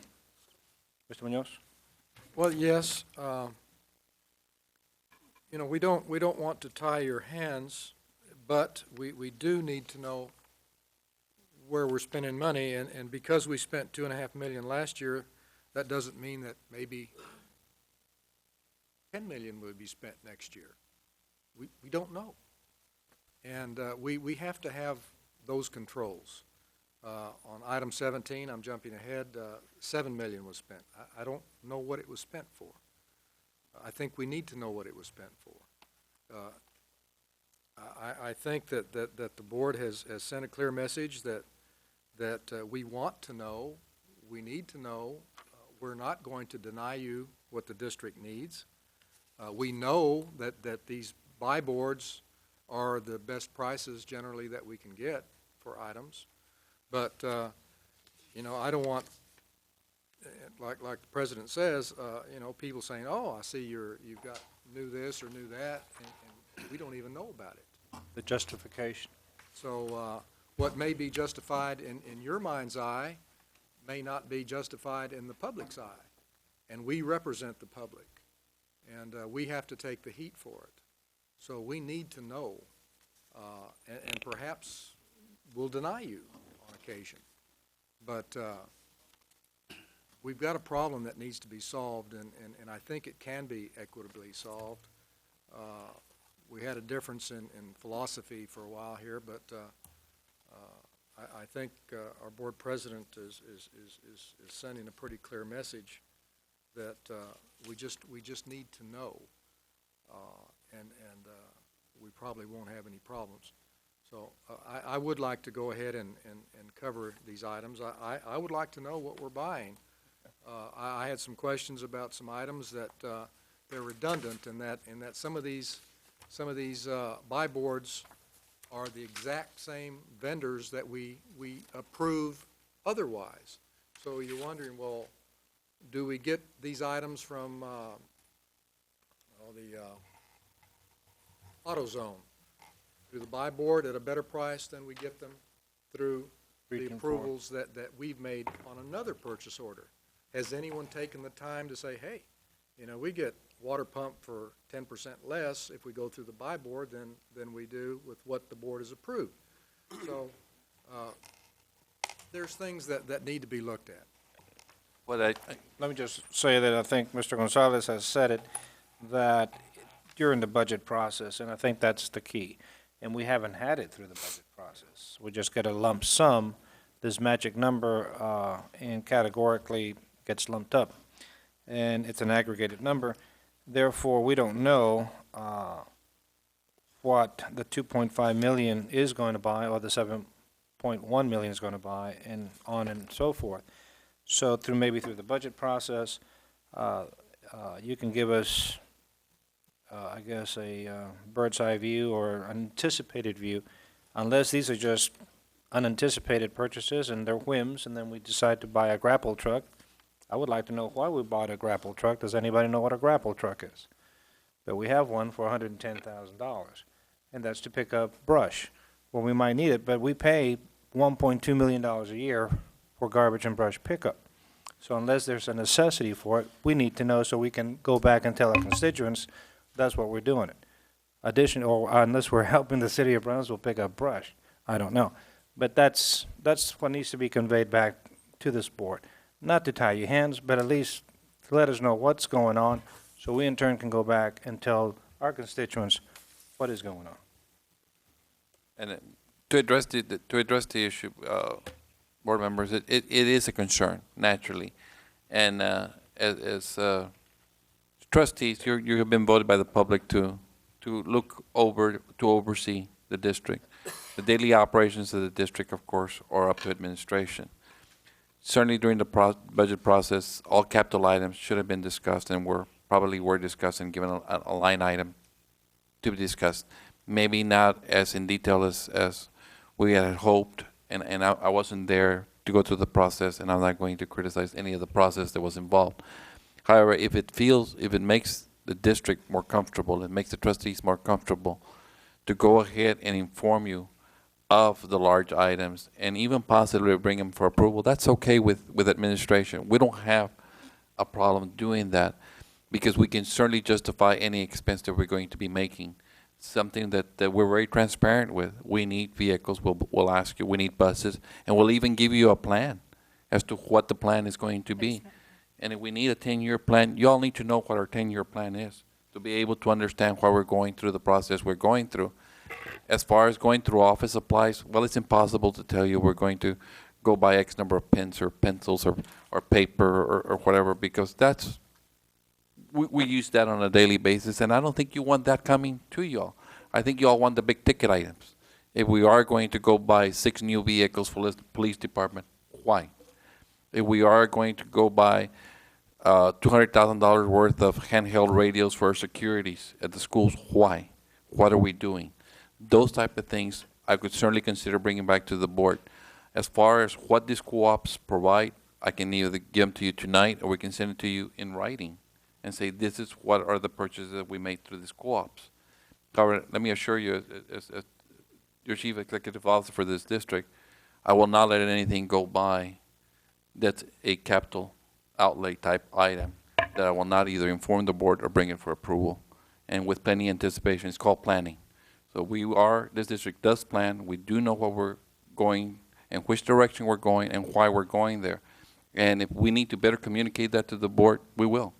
Mr. Munoz? Well, yes. We don't want to tie your hands, but we do need to know where we're spending money, and because we spent $2.5 million last year, that doesn't mean that maybe $10 million would be spent next year. We don't know. And we have to have those controls. On item 17, I'm jumping ahead, $7 million was spent. I don't know what it was spent for. I think we need to know what it was spent for. I think that the board has sent a clear message that we want to know, we need to know. We're not going to deny you what the district needs. We know that these buy boards are the best prices generally that we can get for items. But, I don't want, like the president says, people saying, oh, I see you've got knew this or knew that, and we don't even know about it. The justification. So what may be justified in your mind's eye may not be justified in the public's eye. And we represent the public, and we have to take the heat for it. So we need to know, and perhaps we'll deny you on occasion. But we've got a problem that needs to be solved, and I think it can be equitably solved. We had a difference in philosophy for a while here, but I think our board president is sending a pretty clear message that we just need to know, and we probably won't have any problems. So I would like to go ahead and cover these items. I would like to know what we're buying. I had some questions about some items that they're redundant, in that some of these buy boards are the exact same vendors that we approve otherwise. So you're wondering, well, do we get these items from the AutoZone through the buy board at a better price than we get them through the approvals that we've made on another purchase order? Has anyone taken the time to say, hey, we get water pump for 10% less if we go through the buy board than we do with what the board has approved? So there's things that need to be looked at. Well, let me just say that I think Mr. Gonzalez has said it, that during the budget process, and I think that's the key, and we haven't had it through the budget process. We just get a lump sum, this magic number, and categorically gets lumped up, and it's an aggregated number. Therefore, we don't know what the 2.5 million is going to buy, or the 7.1 million is going to buy, and on and so forth. So maybe through the budget process, you can give us, I guess, a bird's eye view or anticipated view, unless these are just unanticipated purchases and they're whims, and then we decide to buy a grapple truck. I would like to know why we bought a grapple truck. Does anybody know what a grapple truck is? But we have one for $110,000. and that's to pick up brush. Well, we might need it, but we pay $1.2 million a year for garbage and brush pickup. So unless there's a necessity for it, we need to know so we can go back and tell our constituents that's what we're doing it. Or unless we're helping the city of Brownsville pick up brush, I don't know. But that's what needs to be conveyed back to this board. Not to tie your hands, but at least to let us know what's going on, so we in turn can go back and tell our constituents what is going on. And to address the issue, board members, it is a concern, naturally. And as trustees, you have been voted by the public to look over, to oversee the district. The daily operations of the district, of course, are up to administration. Certainly during the budget process, all capital items should have been discussed and were discussed and given a line item to be discussed. Maybe not as in detail as we had hoped, and I wasn't there to go through the process, and I'm not going to criticize any of the process that was involved. However, if it makes the district more comfortable, it makes the trustees more comfortable to go ahead and inform you of the large items and even possibly bring them for approval, that's okay with administration. We don't have a problem doing that because we can certainly justify any expense that we're going to be making. Something that we're very transparent with. We need vehicles, we'll ask you, we need buses, and we'll even give you a plan as to what the plan is going to be. And if we need a 10-year plan, you all need to know what our 10-year plan is to be able to understand why we're going through the process we're going through. As far as going through office supplies, well, it's impossible to tell you we're going to go buy X number of pens or pencils or paper or whatever, because we use that on a daily basis, and I don't think you want that coming to y'all. I think you all want the big ticket items. If we are going to go buy 6 new vehicles for the police department, why? If we are going to go buy $200,000 worth of handheld radios for our securities at the schools, why? What are we doing? Those type of things I could certainly consider bringing back to the board. As far as what these co-ops provide, I can either give them to you tonight or we can send it to you in writing and say this is what are the purchases that we made through these co-ops. However, let me assure you, as your chief executive officer for this district, I will not let anything go by that's a capital outlay type item that I will not either inform the board or bring it for approval. And with plenty of anticipation, it's called planning. So this district does plan, we do know where we're going and which direction we're going and why we're going there. And if we need to better communicate that to the board, we will,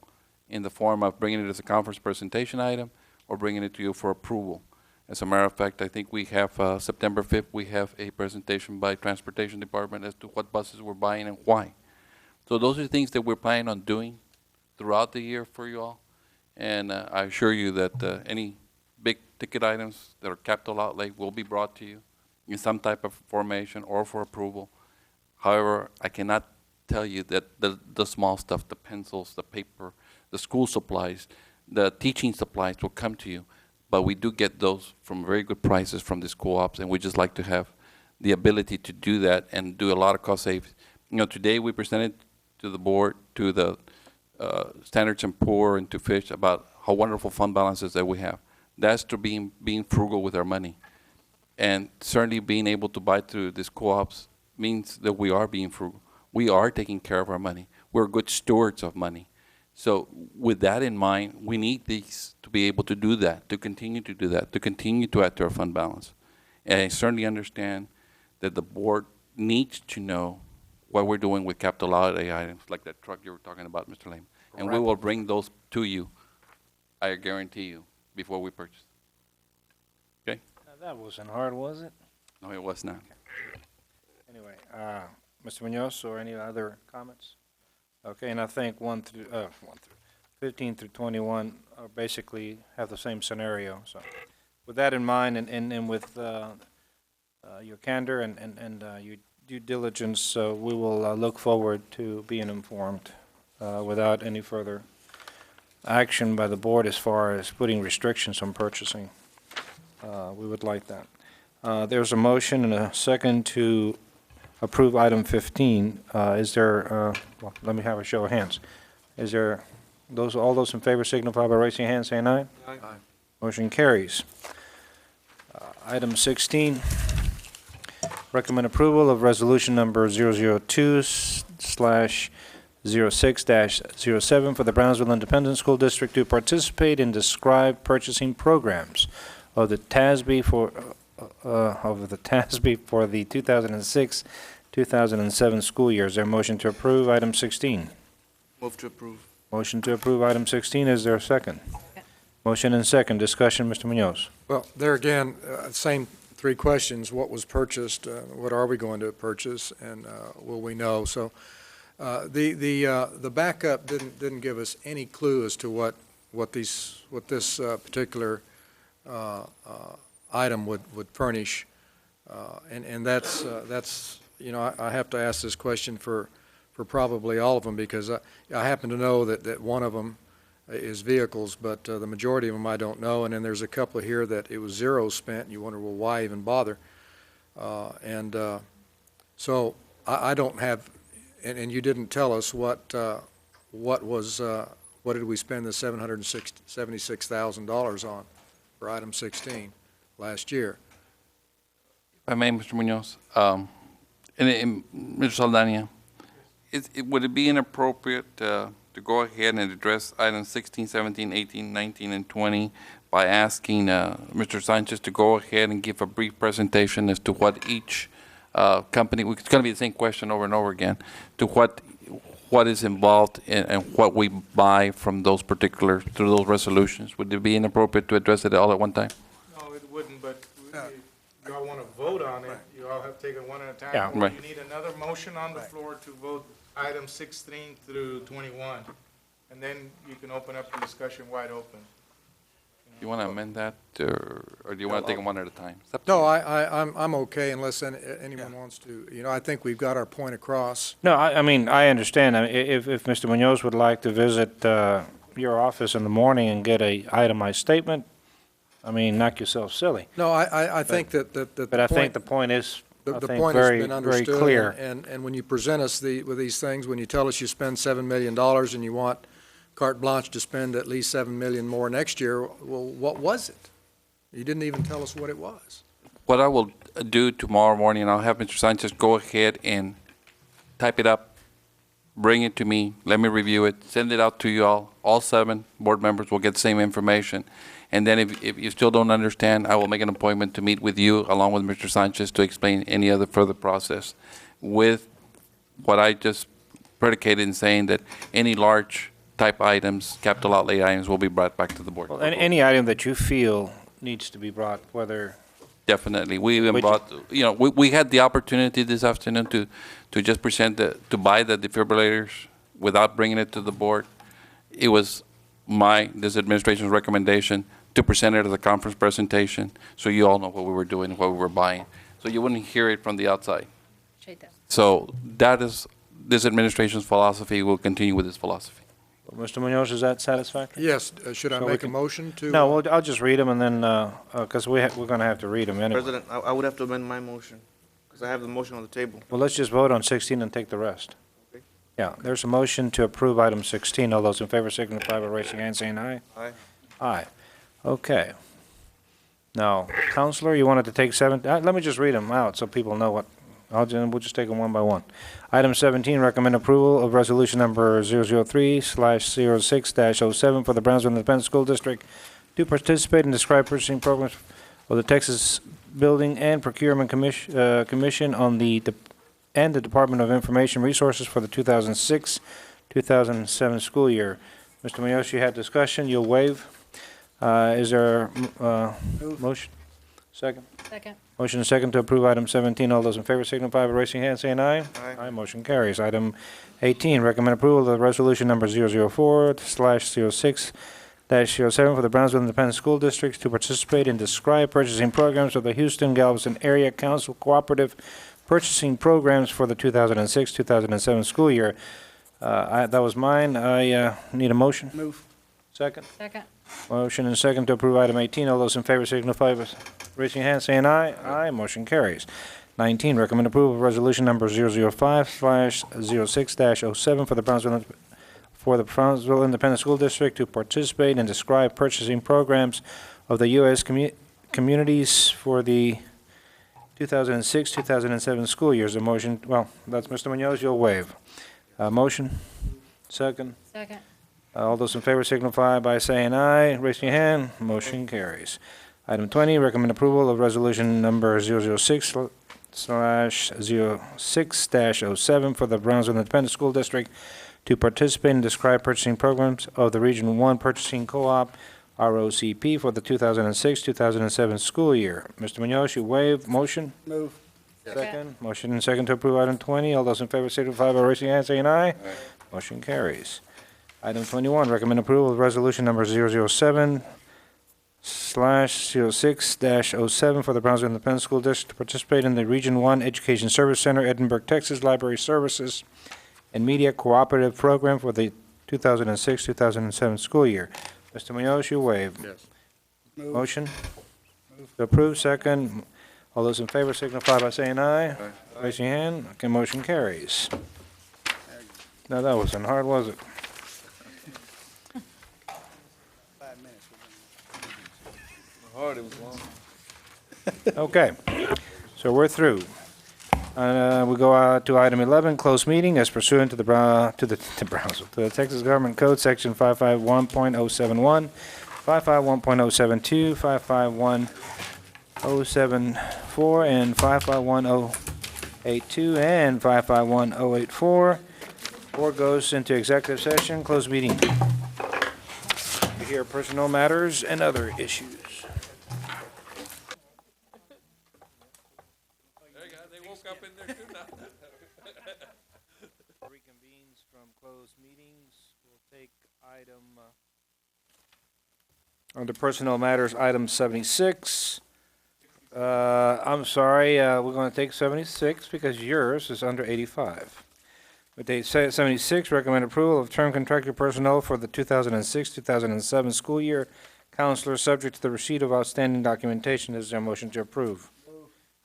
in the form of bringing it as a conference presentation item or bringing it to you for approval. As a matter of fact, I think we have September 5th, we have a presentation by Transportation Department as to what buses we're buying and why. So those are things that we're planning on doing throughout the year for you all. And I assure you that any big ticket items that are capital outlay will be brought to you in some type of formation or for approval. However, I cannot tell you that the small stuff, the pencils, the paper, the school supplies, the teaching supplies will come to you. But we do get those from very good prices from these co-ops, and we just like to have the ability to do that and do a lot of cost savings. You know, today we presented to the board, to the Standards & Poor and to Fish about how wonderful fund balances that we have. That's to being frugal with our money. And certainly being able to buy through these co-ops means that we are being frugal. We are taking care of our money. We're good stewards of money. So with that in mind, we need these to be able to do that, to continue to do that, to continue to add to our fund balance. And I certainly understand that the board needs to know what we're doing with capital outlay items, like that truck you were talking about, Mr. Lame. And we will bring those to you, I guarantee you, before we purchase. Okay? That wasn't hard, was it? No, it was not. Anyway, Mr. Munoz, or any other comments? Okay, and I think 15 through 21 basically have the same scenario. So with that in mind and with your candor and your due diligence, we will look forward to being informed without any further action by the board as far as putting restrictions on purchasing. We would like that. There's a motion and a second to approve item 15. Is there, well, let me have a show of hands. Is there, all those in favor signify by raising your hand, saying aye. Aye. Motion carries. Item 16, recommend approval of resolution number 002/06-07 for the Brownsville Independent School District to participate in described purchasing programs of the TASB for the 2006-2007 school year. Is there a motion to approve item 16? Move to approve. Motion to approve item 16. Is there a second? Motion and second. Discussion, Mr. Munoz. Well, there again, same three questions. What was purchased? What are we going to purchase? And will we know? So the backup didn't give us any clue as to what this particular item would furnish. And that's I have to ask this question for probably all of them, because I happen to know that one of them is vehicles, but the majority of them I don't know. And then there's a couple here that it was zero spent, and you wonder, well, why even bother? So I don't have, and you didn't tell us what did we spend the $776,000 on for item 16 last year? If I may, Mr. Munoz, and Mr. Saldana, would it be inappropriate to go ahead and address items 16, 17, 18, 19, and 20 by asking Mr. Sanchez to go ahead and give a brief presentation as to what each company, it's going to be the same question over and over again, to what is involved and what we buy from those particular, through those resolutions? Would it be inappropriate to address it all at one time? No, it wouldn't, but if you all want to vote on it, you all have to take it one at a time. Yeah. Or Right. you need another motion on the floor to vote items 16 through 21. And then you can open up the discussion wide open. You want to amend that, or do you want to take them one at a time? It's up to No, you. I'm okay unless anyone wants to. I think we've got our point across. No, I mean, I understand. I mean, if Mr. Munoz would like to visit your office in the morning and get a itemized statement, I mean, knock yourself silly. No, I think that But I think the point is, The I think, point has very, been very understood, clear. and when you present us with these things, when you tell us you spend $7 million and you want carte blanche to spend at least $7 million more next year, well, what was it? You didn't even tell us what it was. What I will do tomorrow morning, I'll have Mr. Sanchez go ahead and type it up, bring it to me, let me review it, send it out to you all. All 7 board members will get the same information. And then if you still don't understand, I will make an appointment to meet with you along with Mr. Sanchez to explain any other further process with what I just predicated in saying that any large type items, capital outlay items, will be brought back to the board. Well, any item that you feel needs to be brought, whether, Definitely. We even Which- brought, we had the opportunity this afternoon to just present to buy the defibrillators without bringing it to the board. It was this administration's recommendation to present it as a conference presentation, so you all know what we were doing, what we were buying. So you wouldn't hear it from the outside. So that is this administration's philosophy. We'll continue with this philosophy. Mr. Munoz, is that satisfactory? Yes, should I So we make a can- motion to? No, I'll just read them and then, because we're going to have to read them anyway. President, I would have to amend my motion, because I have the motion on the table. Well, let's just vote on 16 and take the rest. Okay. Yeah, there's a motion to approve item 16. All those in favor signify by raising your hand, saying aye. Aye. Aye. Okay. Now, Counselor, you wanted to take let me just read them out so people know what, we'll just take them one by one. Item 17, recommend approval of resolution number 003/06-07 for the Brownsville Independent School District to participate in described purchasing programs of the Texas Building and Procurement Commission on and the Department of Information Resources for the 2006-2007 school year. Mr. Munoz, you had discussion, you'll waive. Is there motion? Second? Second. Motion and second to approve item 17. All those in favor signify by raising your hand, saying aye. Aye. Motion carries. Item 18, recommend approval of the resolution number 004/06-07 for the Brownsville Independent School Districts to participate in described purchasing programs of the Houston-Galveston Area Council Cooperative Purchasing Programs for the 2006-2007 school year. That was mine. I need a motion. Move. Second? Second. Motion and second to approve item 18. All those in favor signify by raising your hand, saying aye. Aye. Motion carries. 19, recommend approval of resolution number 005/06-07 for the Brownsville Independent School District to participate in described purchasing programs of the U.S. communities for the 2006, 2007 school years. A motion, well, that's Mr. Munoz, you'll waive. Motion? Second? Second. All those in favor signify by saying aye. Raise your hand. Motion carries. Item 20, recommend approval of resolution number 006/06-07 for the Brownsville Independent School District to participate in described purchasing programs of the Region 1 Purchasing Co-op, ROCP, for the 2006-2007 school year. Mr. Munoz, you waive. Motion? Move. Second. Motion and second to approve item 20. All those in favor signify by raising your hand, saying aye. Motion carries. Item 21, recommend approval of resolution number 007/06-07 for the Brownsville Independent School District to participate in the Region 1 Education Service Center, Edinburgh, Texas Library Services and Media Cooperative Program for the 2006-2007 school year. Mr. Munoz, you waive. Yes. Motion? To approve, second. All those in favor signify by saying aye. Raise your hand. Okay, motion carries. Now, that wasn't hard, was it? Hard, it was long. Okay, so we're through. We go to item 11, closed meeting as pursuant to the Texas Government Code, Section 551.071, 551.072, 551.074, and 551.082, and 551.084. Board goes into executive session, closed meeting. We hear personnel matters and other issues. Reconvenes from closed meetings. We'll take item, under personnel matters, item 76. I'm sorry, we're going to take 76 because yours is under 85. With date 76, recommend approval of term contractor personnel for the 2006-2007 school year. Counselor, subject to the receipt of outstanding documentation. Is there a motion to approve?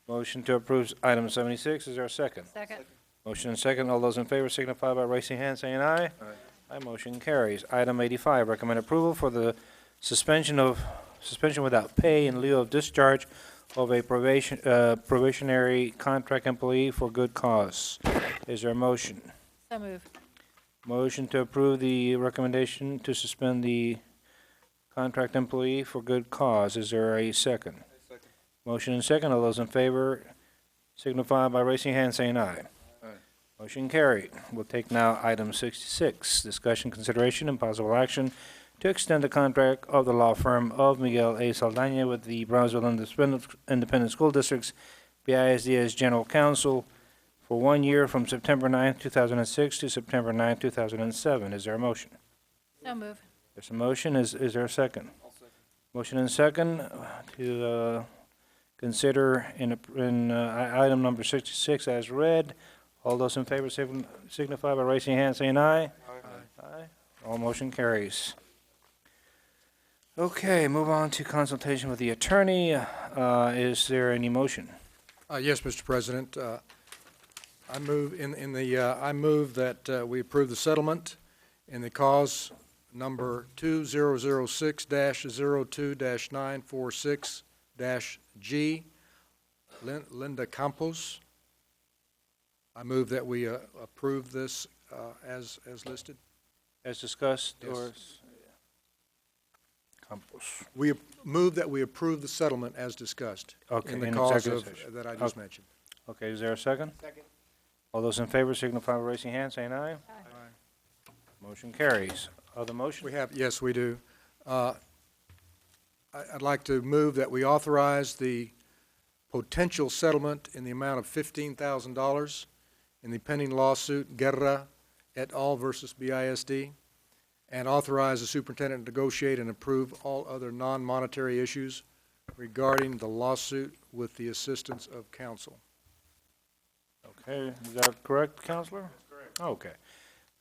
Motion to approve item 76. Is there a second? Second. Motion and second. All those in favor signify by raising hand, saying aye. Aye. Motion carries. Item 85, recommend approval for the suspension without pay in lieu of discharge of a probationary contract employee for good cause. Is there a motion? So move. Motion to approve the recommendation to suspend the contract employee for good cause. Is there a second? Second. Motion and second. All those in favor signify by raising hand, saying aye. Aye. Motion carried. We'll take now item 66, discussion, consideration, and possible action to extend the contract of the law firm of Miguel A. Saldaña with the Brownsville Independent School District's BISD as general counsel for 1 year from September 9, 2006 to September 9, 2007. Is there a motion? So move. There's a motion. Is there a second? Motion and second to consider in item number 66 as read. All those in favor signify by raising your hand, saying aye. Aye. All motion carries. Okay, move on to consultation with the attorney. Is there any motion? Yes, Mr. President. I move I move that we approve the settlement in the cause number 2006-02-946-G, Linda Campos. I move that we approve this as listed. As discussed, Yes. or? Campos. We move that we approve the settlement as discussed. Okay, In the in cause executive session. that I just Okay. mentioned. Okay, is there a second? Second. All those in favor signify by raising hand, saying aye. Aye. Motion carries. Other motion? Yes, we do. I'd like to move that we authorize the potential settlement in the amount of $15,000 in the pending lawsuit Guerra et al. Versus BISD, and authorize the superintendent to negotiate and approve all other non-monetary issues regarding the lawsuit with the assistance of counsel. Okay, is that correct, Counselor? That's correct. Okay.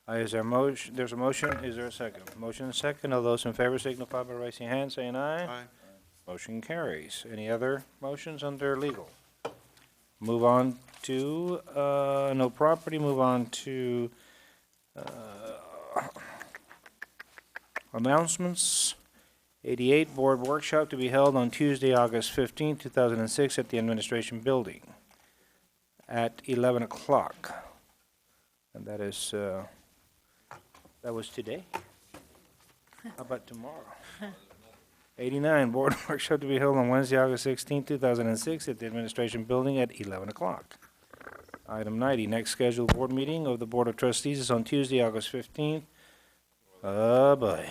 Is there a motion, there's a motion, is there a second? Motion and second, all those in favor signify by raising your hand, saying aye. Aye. Motion carries. Any other motions under legal? Move on to, no property, move on to, announcements. 88, Board Workshop to be held on Tuesday, August 15, 2006, at the Administration Building at 11 o'clock. And that is, that was today? How about tomorrow? 89, Board Workshop to be held on Wednesday, August 16, 2006, at the Administration Building at 11 o'clock. Item 90, next scheduled board meeting of the Board of Trustees is on Tuesday, August 15th. Oh, boy.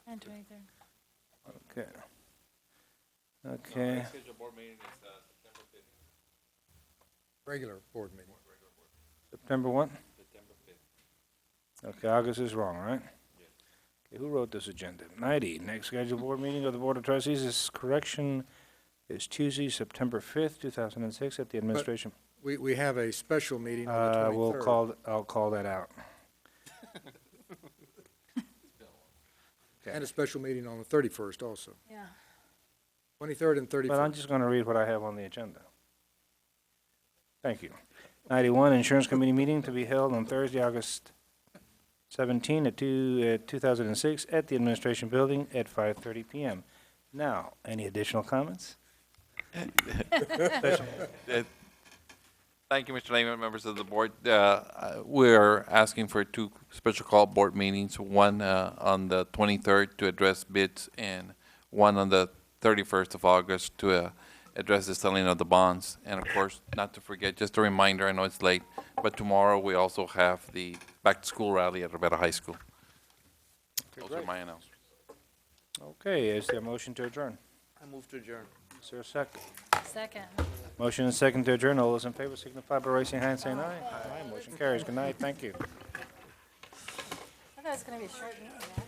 And 23rd. Okay. Okay. Regular board meeting. September what? Okay, August is wrong, right? Okay, who wrote this agenda? 90, next scheduled board meeting of the Board of Trustees is Tuesday, September 5th, 2006, at the Administration. We have a special meeting on the 23rd. I'll call that out. And a special meeting on the 31st also. Yeah. 23rd and 31st. But I'm just going to read what I have on the agenda. Thank you. 91, Insurance Committee meeting to be held on Thursday, August 17 at 2006 at the Administration Building at 5:30 p.m. Now, any additional comments? Thank you, Mr. Lehman, members of the board. We're asking for 2 special call board meetings, one on the 23rd to address bids, and one on the 31st of August to address the selling of the bonds. And of course, not to forget, just a reminder, I know it's late, but tomorrow we also have the back-to-school rally at Rivera High School. Those are my announcements. Okay, is there a motion to adjourn? I move to adjourn. Is there a second? Second. Motion and second to adjourn. All those in favor signify by raising your hand, saying aye. Aye. Motion carries. Good night. Thank you. I thought it was going to be a short meeting.